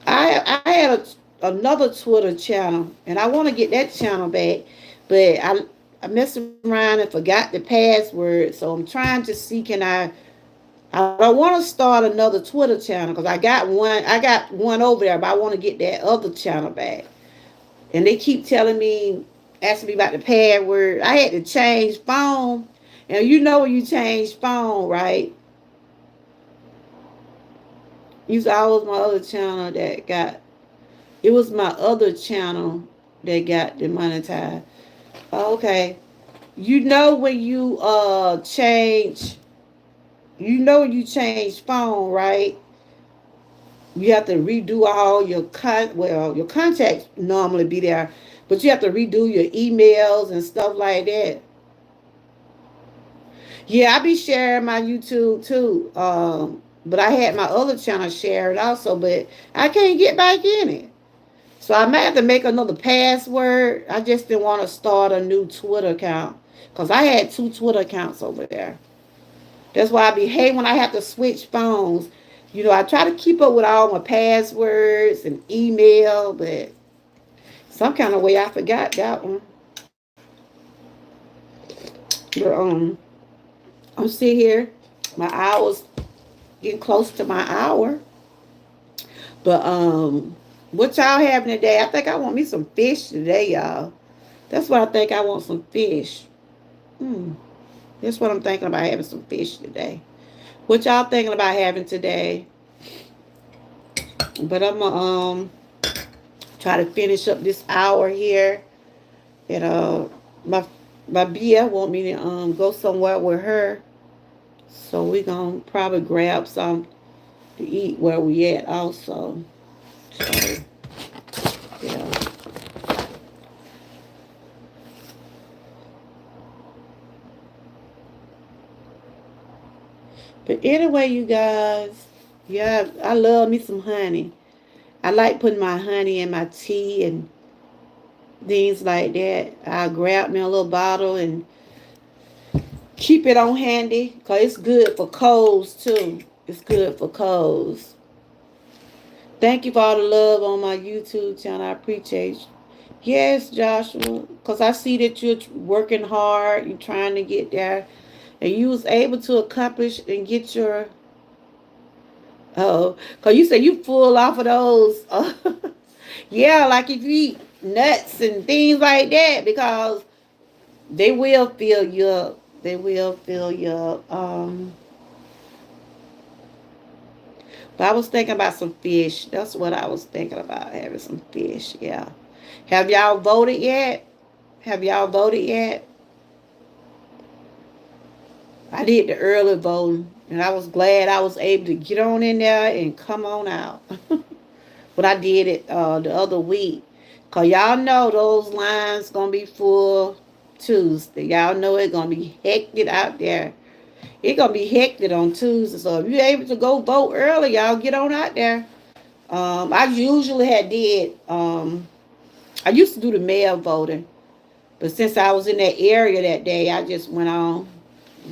I had another Twitter channel, and I want to get that channel back, but I messed around and forgot the password, so I'm trying to see, can I don't want to start another Twitter channel because I got one over there, but I want to get that other channel back. And they keep telling me, asking me about the password. I had to change phone. And you know when you change phone, right? You saw it was my other channel that got, it was my other channel that got demonetized. Okay. You know when you change, you know when you change phone, right? You have to redo all your your contacts normally be there, but you have to redo your emails and stuff like that. Yeah, I be sharing my YouTube too. But I had my other channel shared also, but I can't get back in it. So I might have to make another password. I just didn't want to start a new Twitter account because I had two Twitter accounts over there. That's why I be hate when I have to switch phones. I try to keep up with all my passwords and email, but some kind of way I forgot that one. But I'm sitting here. My hour's getting close to my hour. But what y'all having today? I think I want me some fish today, y'all. That's what I think I want, some fish. Hmm. That's what I'm thinking about, having some fish today. What y'all thinking about having today? But I'm gonna try to finish up this hour here. And my my BF want me to go somewhere with her. So we gonna probably grab some to eat where we at also. So yeah. But anyway, you guys, yeah, I love me some honey. I like putting my honey in my tea and things like that. I grab me a little bottle and keep it on handy because it's good for colds too. It's good for colds. Thank you for all the love on my YouTube channel. I appreciate you. Yes, Joshua, because I see that you're working hard. You're trying to get there, and you was able to accomplish and get your. Oh, because you said you full off of those. Yeah, like if you eat nuts and things like that, because they will fill you up. They will fill you up. But I was thinking about some fish. That's what I was thinking about, having some fish. Yeah. Have y'all voted yet? Have y'all voted yet? I did the early voting, and I was glad I was able to get on in there and come on out. But I did it the other week. Because y'all know those lines going to be full Tuesday. Y'all know it's going to be hectic out there. It's going to be hectic on Tuesday. So if you're able to go vote early, y'all get on out there. I usually had did I used to do the mail voting, but since I was in that area that day, I just went on.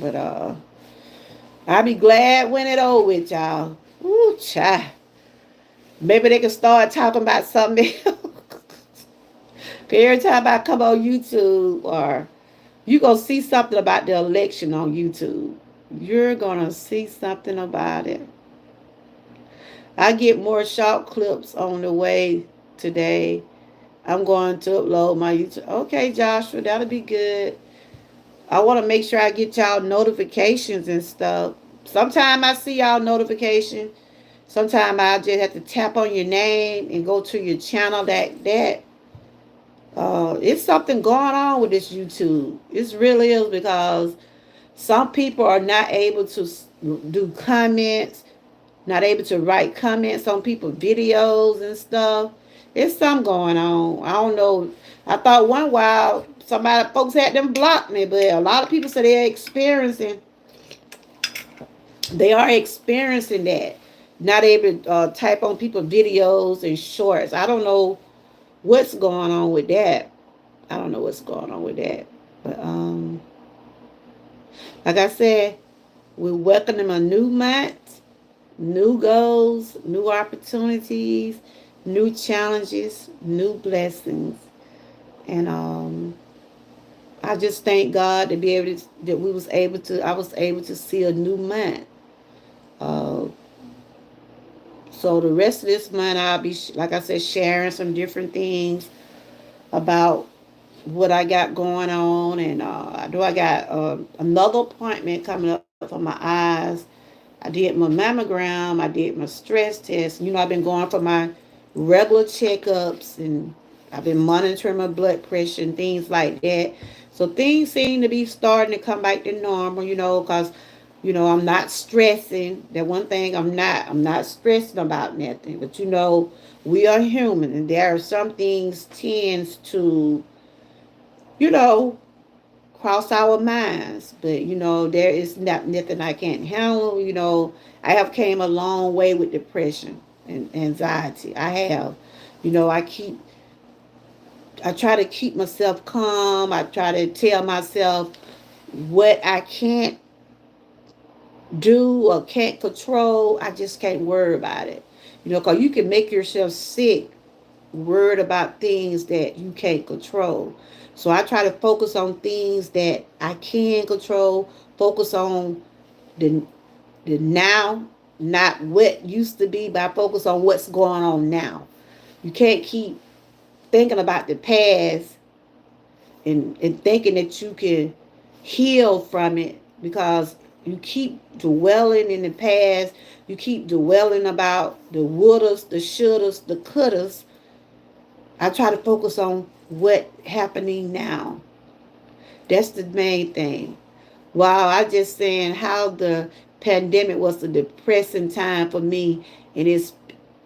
But I'll be glad when it over with, y'all. Ooh, child. Maybe they can start talking about something else. Every time I come on YouTube, or you gonna see something about the election on YouTube. You're gonna see something about it. I get more short clips on the way today. I'm going to upload my YouTube. Okay, Joshua, that'll be good. I want to make sure I get y'all notifications and stuff. Sometime I see y'all notification. Sometime I just have to tap on your name and go to your channel. It's something going on with this YouTube. It really is, because some people are not able to do comments, not able to write comments on people's videos and stuff. It's something going on. I don't know. I thought one while somebody folks had them block me, but a lot of people say they are experiencing that. Not able to type on people's videos and shorts. I don't know what's going on with that. I don't know what's going on with that. But like I said, we're welcoming a new month, new goals, new opportunities, new challenges, new blessings. And I just thank God to be able to that we was able to I was able to see a new month. Uh, so the rest of this month I'll be, like I said, sharing some different things about what I got going on, and I got another appointment coming up for my eyes. I did my mammogram, I did my stress test. I've been going for my regular checkups, and I've been monitoring my blood pressure and things like that. So things seem to be starting to come back to normal, because I'm not stressing. That one thing I'm not stressing about nothing. But we are human, and there are some things tends to, you know, cross our minds. But there is not nothing I can't handle. I have came a long way with depression and anxiety. I have. I try to keep myself calm. I try to tell myself what I can't do or can't control. I just can't worry about it. Because you can make yourself sick worried about things that you can't control. So I try to focus on things that I can control, focus on the now, not what used to be, but I focus on what's going on now. You can't keep thinking about the past and thinking that you can heal from it, because you keep dwelling in the past. You keep dwelling about the wouldas, the shouldas, the couldas. I try to focus on what happening now. That's the main thing. Wow, I just saying how the pandemic was a depressing time for me, and it's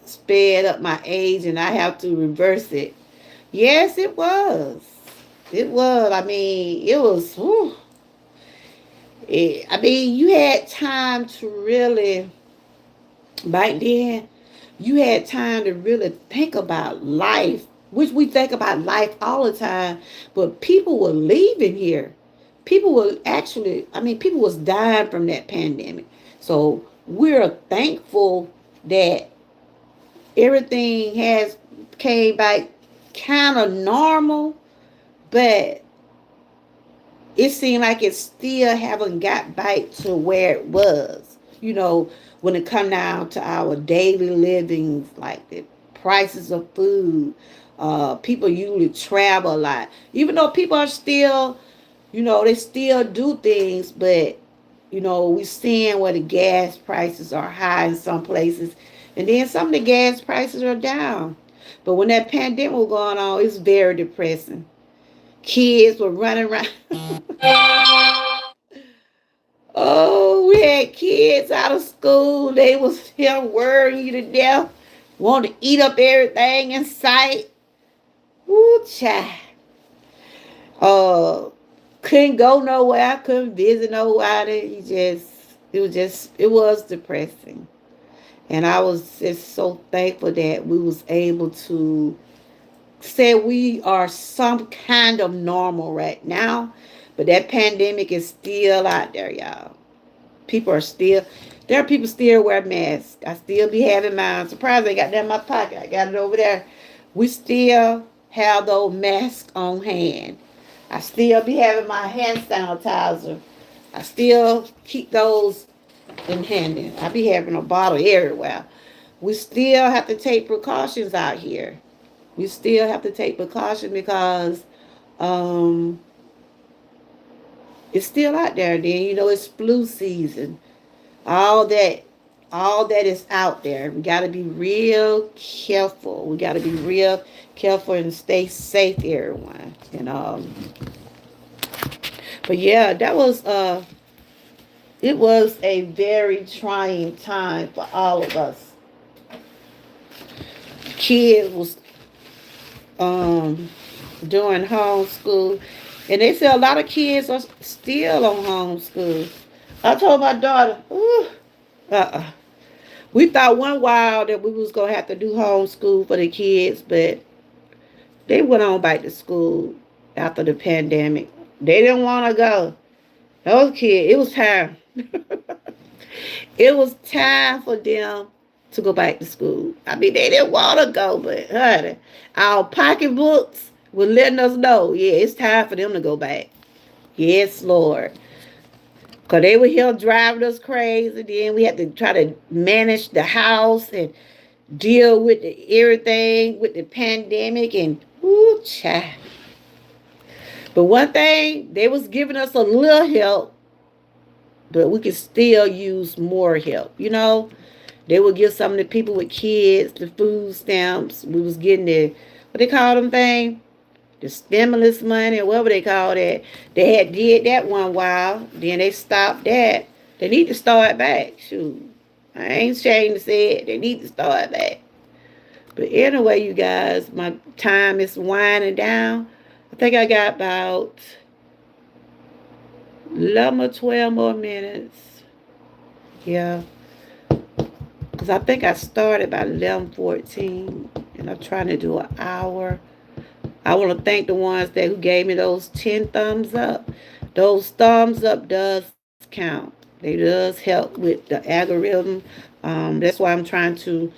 sped up my age, and I have to reverse it. Yes, it was. It was. I mean, it was. Whew. You had time to really, back then, you had time to really think about life, which we think about life all the time, but people were leaving here. People were actually, people was dying from that pandemic. So we're thankful that everything has came back kind of normal, but it seemed like it still haven't got back to where it was. When it come down to our daily livings, like the prices of food, people usually travel a lot. Even though people are still, they still do things, but we seeing where the gas prices are high in some places, and then some of the gas prices are down. But when that pandemic was going on, it's very depressing. Kids were running around. Oh, we had kids out of school. They was here worrying you to death. Want to eat up everything in sight. Woo, child. Uh, couldn't go nowhere. Couldn't visit nobody. It was depressing. And I was just so thankful that we was able to say we are some kind of normal right now, but that pandemic is still out there, y'all. People are still, there are people still wear masks. I still be having mine. Surprised I got that in my pocket. I got it over there. We still have those masks on hand. I still be having my hand sanitizer. I still keep those in hand. I be having a bottle everywhere. We still have to take precautions out here. We still have to take precautions because um, it's still out there. Then it's flu season. All that, all that is out there. We got to be real careful. We got to be real careful and stay safe, everyone. But yeah, that was it was a very trying time for all of us. Kids was um doing homeschool, and they say a lot of kids are still on homeschool. I told my daughter, ooh, uh-uh. We thought one while that we was gonna have to do homeschool for the kids, but they went on back to school after the pandemic. They didn't want to go. Those kids, it was time. It was time for them to go back to school. I mean, they didn't want to go, but honey, our pocketbooks were letting us know, yeah, it's time for them to go back. Yes, Lord. Because they were here driving us crazy. Then we had to try to manage the house and deal with everything with the pandemic and ooh, child. But one thing, they was giving us a little help, but we could still use more help. They would give some of the people with kids the food stamps. We was getting the, what they call them thing? The stimulus money or whatever they call that. They had did that one while. Then they stopped that. They need to start back. Shoot. I ain't ashamed to say it. They need to start back. But anyway, you guys, my time is winding down. I think I got about 11 or 12 more minutes. Yeah. Because I think I started by 11:14. And I'm trying to do an hour. I want to thank the ones that who gave me those 10 thumbs up. Those thumbs up does count. They does help with the algorithm. That's why I'm trying to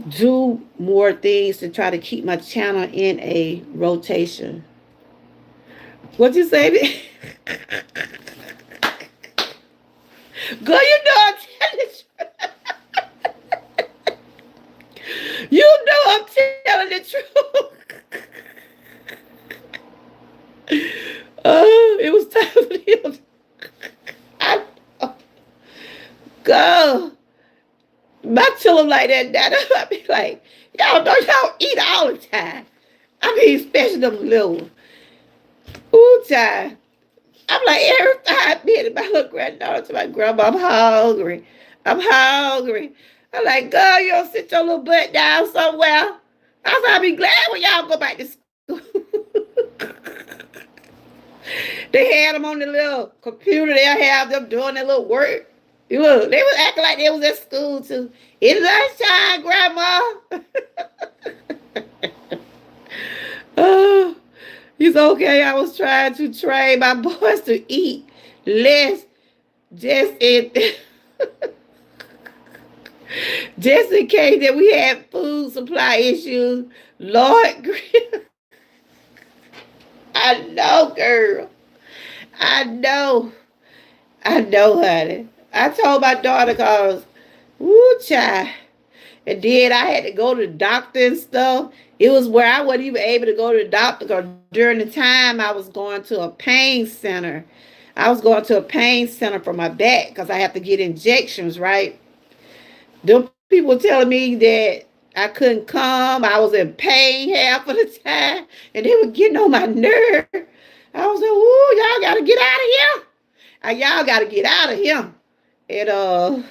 do more things to try to keep my channel in a rotation. What you say? Girl, I'm telling you. I'm telling the truth. It was time for them. I go. My children like that, I be like, y'all know y'all eat all the time. I mean, especially them little ones. Ooh, child. I'm like, every 5 minutes, my little granddaughter to my grandma, I'm hungry. I'm hungry. I'm like, girl, you don't sit your little butt down somewhere. I said, I'll be glad when y'all go back to school. They had them on the little computer. They'll have them doing their little work. Look, they was acting like they was at school too. It's lunchtime, Grandma. Oh, it's okay. I was trying to train my boys to eat less, just in just in case that we had food supply issues. Lord, I know, girl. I know. I know, honey. I told my daughter because, woo, child. And then I had to go to the doctor and stuff. It was where I wasn't even able to go to the doctor because during the time I was going to a pain center. I was going to a pain center for my back because I have to get injections, right? Them people were telling me that I couldn't come. I was in pain half of the time. And they were getting on my nerve. I was like, ooh, y'all got to get out of here. Y'all got to get out of here. And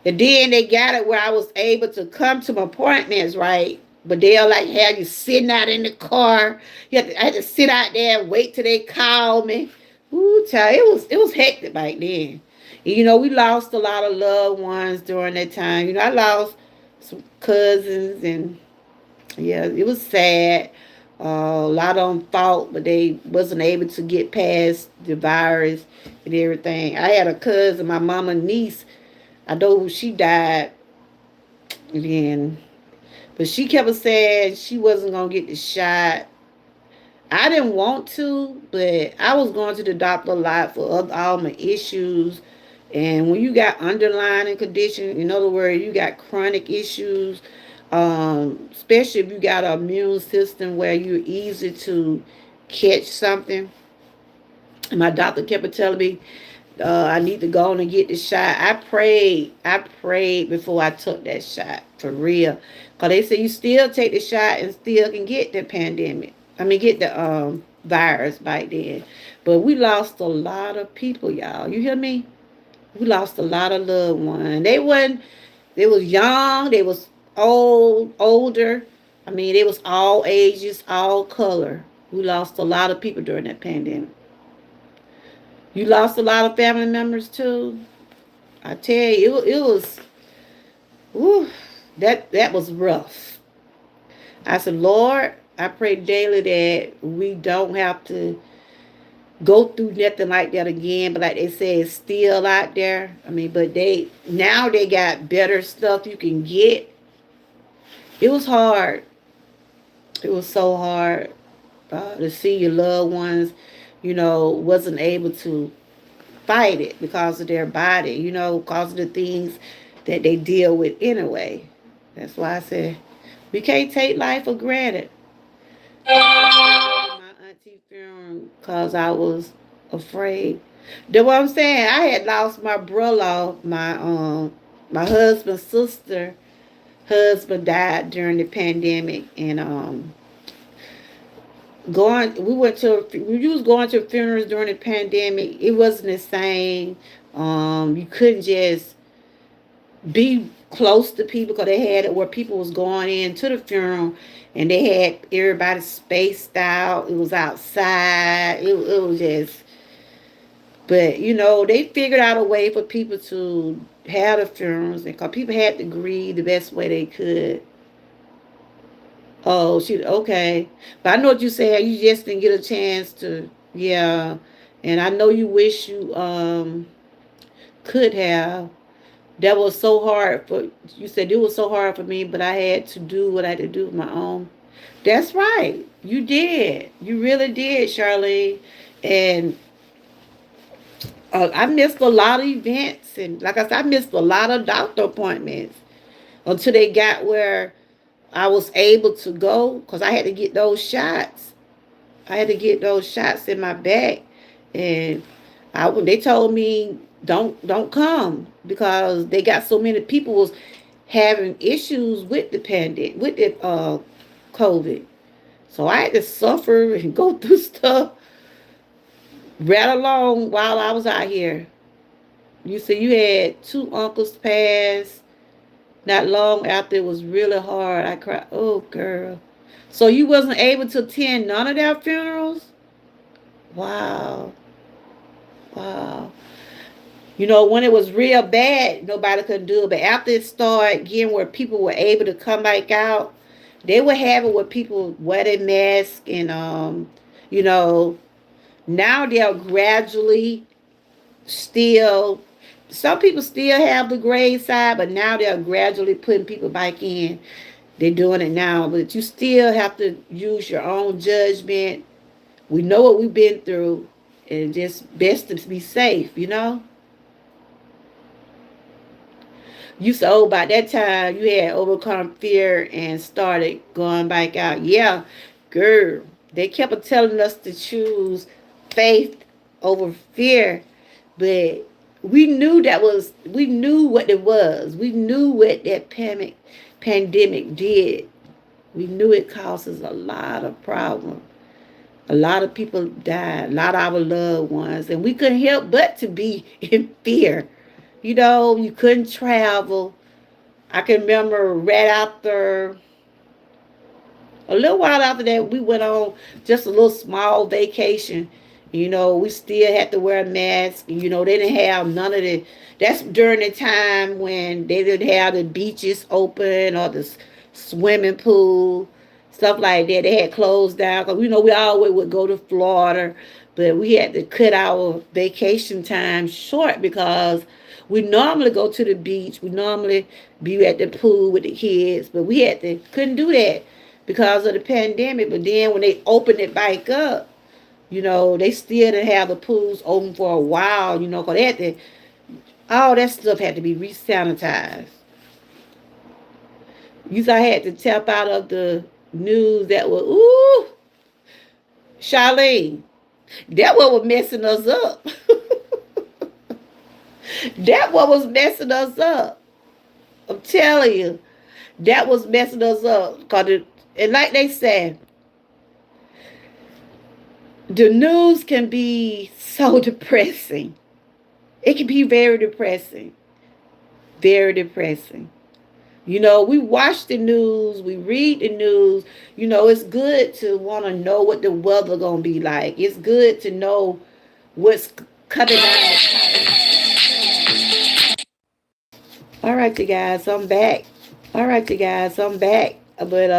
and then they got it where I was able to come to my appointments, right? But they'll like have you sitting out in the car. I had to sit out there and wait till they call me. Ooh, child, it was hectic back then. And, we lost a lot of loved ones during that time. I lost some cousins and Yeah, it was sad. A lot of them fought, but they wasn't able to get past the virus and everything. I had a cousin, my mama niece. I know she died again, but she kept saying she wasn't gonna get the shot. I didn't want to, but I was going to the doctor a lot for all my issues. And when you got underlying condition, in other words, you got chronic issues, especially if you got an immune system where you're easy to catch something. And my doctor kept telling me I need to go on and get the shot. I prayed before I took that shot for real, cause they say you still take the shot and still can get the pandemic. I mean, get the virus back then. But we lost a lot of people, y'all. You hear me? We lost a lot of loved ones. They wasn't. They was young. They was old, older. I mean, they was all ages, all color. We lost a lot of people during that pandemic. You lost a lot of family members too. I tell you, it was, whew, that was rough. I said, Lord, I pray daily that we don't have to go through nothing like that again. But like they say, it's still out there. I mean, but they got better stuff you can get. It was hard. It was so hard to see your loved ones, wasn't able to fight it because of their body, because of the things that they deal with anyway. That's why I said we can't take life for granted. My auntie funeral because I was afraid. That's what I'm saying. I had lost my brother, my husband's sister. Husband died during the pandemic, and we was going to funerals during the pandemic. It wasn't the same. You couldn't just be close to people because they had it where people was going in to the funeral and they had everybody spaced out. It was outside. It was just, but they figured out a way for people to have the funerals and because people had to grieve the best way they could. Oh, okay. But I know what you said. You just didn't get a chance to, yeah. And I know you wish you could have. That was so hard for you said it was so hard for me, but I had to do what I had to do on my own. That's right. You did. You really did, Charlene. And I missed a lot of events, and like I said, I missed a lot of doctor appointments until they got where I was able to go because I had to get those shots. I had to get those shots in my back, and they told me don't come because they got so many people was having issues with the pandemic with the COVID. So I had to suffer and go through stuff right along while I was out here. You see, you had two uncles pass not long after. It was really hard. I cried. Oh, girl. So you wasn't able to attend none of their funerals? Wow. Wow. When it was real bad, nobody could do it. But after it started getting where people were able to come back out, they would have it where people wear their mask and you know, now they're gradually still some people still have the grave side, but now they're gradually putting people back in. They're doing it now, but you still have to use your own judgment. We know what we've been through, and just best to be safe. So by that time you had overcome fear and started going back out. Yeah, girl. They kept telling us to choose faith over fear, but we knew what it was. We knew what that pandemic did. We knew it causes a lot of problems. A lot of people died, a lot of our loved ones, and we couldn't help but to be in fear. You couldn't travel. I can remember right after, a little while after that, we went on just a little small vacation. We still had to wear a mask. They didn't have none of the, that's during the time when they didn't have the beaches open or the swimming pool. stuff like that. They had closed down because we always would go to Florida, but we had to cut our vacation time short because we normally go to the beach. We normally be at the pool with the kids, but we had to couldn't do that because of the pandemic. But then when they opened it back up, they still didn't have the pools open for a while. Because they had to, all that stuff had to be re-sanitized. I had to tap out of the news that was, ooh, Charlene, that what was messing us up. That what was messing us up. I'm telling you, that was messing us up. And like they said, the news can be so depressing. It can be very depressing. Very depressing. We watch the news, we read the news. It's good to want to know what the weather gonna be like. It's good to know what's coming out. All right, you guys, I'm back. All right, you guys, I'm back. But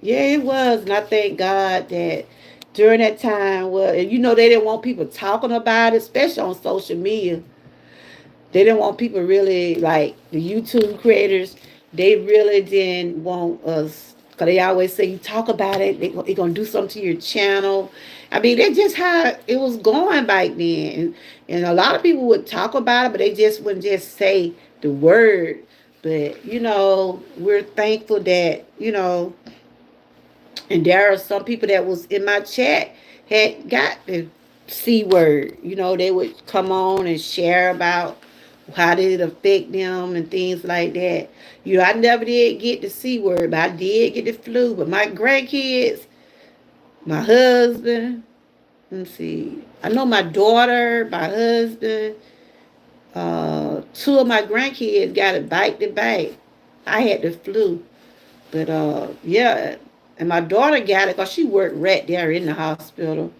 yeah, it was, and I thank God that during that time, well, and they didn't want people talking about it, especially on social media. They didn't want people really, like the YouTube creators. They really didn't want us, because they always say, you talk about it, they're going to do something to your channel. I mean, that's just how it was going back then. And a lot of people would talk about it, but they just wouldn't just say the word. But, we're thankful that, and there are some people that was in my chat had got the C word. They would come on and share about how did it affect them and things like that. I never did get the C word, but I did get the flu. But my grandkids, my husband, let me see. I know my daughter, my husband, two of my grandkids got it back to back. I had the flu. But yeah, and my daughter got it because she worked right there in the hospital.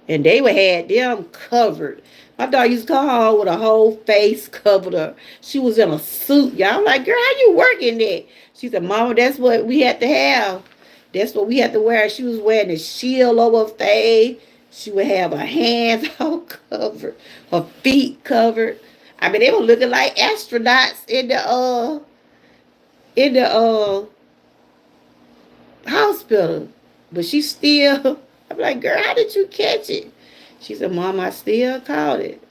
And they would had them covered. My daughter used to come home with a whole face covered up. She was in a suit, y'all. I'm like, girl, how you working there? She said, Mama, that's what we had to have. That's what we had to wear. She was wearing a shield over her face. She would have her hands all covered, her feet covered. I mean, they were looking like astronauts in the hospital. But she still, I'm like, girl, how did you catch it? She said, Mom, I still caught it.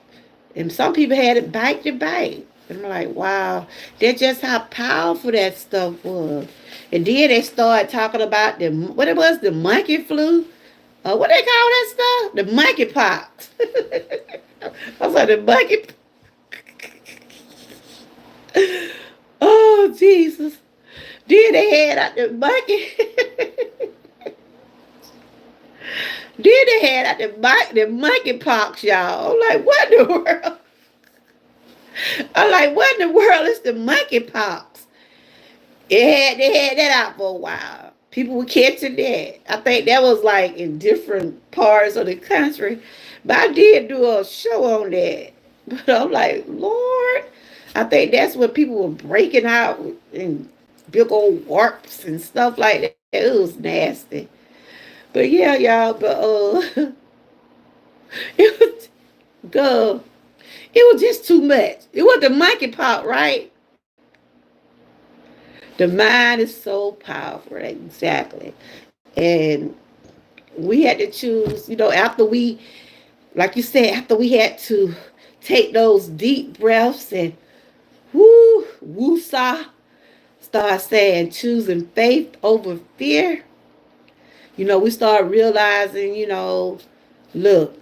And some people had it bite to bite. And I'm like, wow, that's just how powerful that stuff was. And then they started talking about what it was, the monkey flu. What they call that stuff? The monkey pox. I was like, the monkey. Oh, Jesus. Then they had out the monkey. Then they had out the monkey pox, y'all. I'm like, what in the world? I'm like, what in the world is the monkey pox? They had that out for a while. People were catching that. I think that was like in different parts of the country. But I did do a show on that. But I'm like, Lord, I think that's when people were breaking out in big old warps and stuff like that. It was nasty. But yeah, y'all, but it was good. It was just too much. It was the monkey pot, right? The mind is so powerful, exactly. And we had to choose, after we, like you said, after we had to take those deep breaths and woosah, start saying choosing faith over fear. We start realizing, look,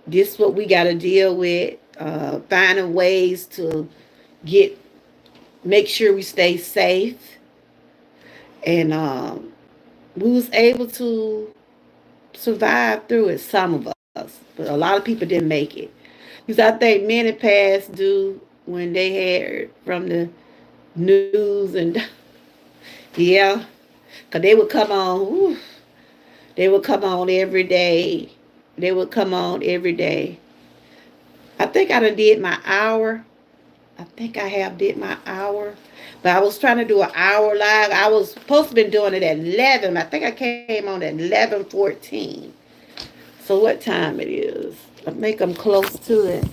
this is what we got to deal with. Finding ways to make sure we stay safe, and we was able to survive through it. Some of us, but a lot of people didn't make it. Because I think many passed due when they heard from the news and yeah, because they would come on. They would come on every day. They would come on every day. I think I done did my hour. I think I have did my hour, but I was trying to do an hour live. I was supposed to be doing it at 11. I think I came on at 11:14. So what time it is? I think I'm close to it.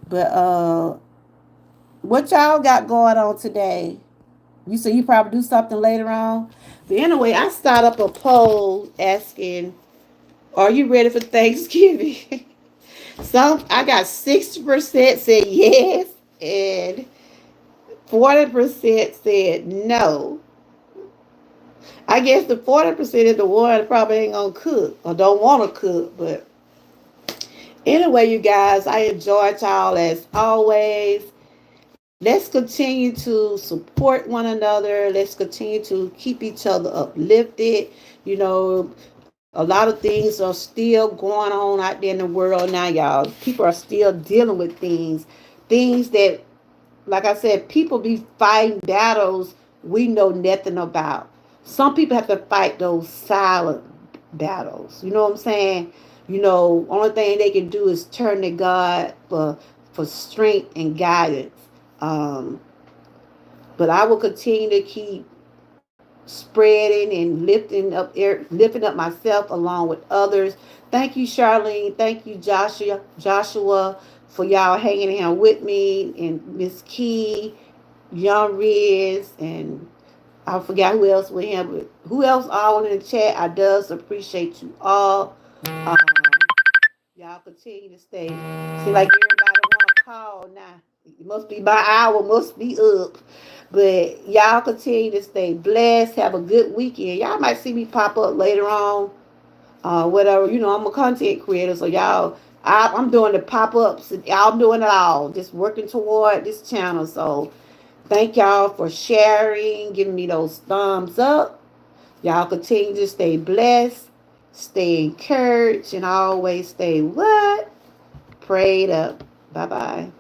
But what y'all got going on today? You said you probably do something later on. But anyway, I start up a poll asking, "Are you ready for Thanksgiving?" Some I got 60% said yes, and 40% said no. I guess the 40% is the one that probably ain't gonna cook or don't want to cook. But anyway, you guys, I enjoyed y'all as always. Let's continue to support one another. Let's continue to keep each other uplifted. You know, a lot of things are still going on out there in the world now, y'all. People are still dealing with things that, like I said, people be fighting battles we know nothing about. Some people have to fight those silent battles. You know what I'm saying? Only thing they can do is turn to God for strength and guidance. Um, but I will continue to keep spreading and lifting up myself along with others. Thank you, Charlene. Thank you, Joshua, for y'all hanging here with me, and Miss Key, Young Riz, and I forgot who else with him, but who else all in the chat. I does appreciate you all. Y'all continue to stay. See, like everybody want to call now. It must be my hour, must be up. But y'all continue to stay blessed. Have a good weekend. Y'all might see me pop up later on. Whatever. I'm a content creator, so I'm doing the pop ups. I'm doing it all. Just working toward this channel. So thank y'all for sharing, giving me those thumbs up. Y'all continue to stay blessed, stay encouraged, and always stay what? Prayed up. Bye bye.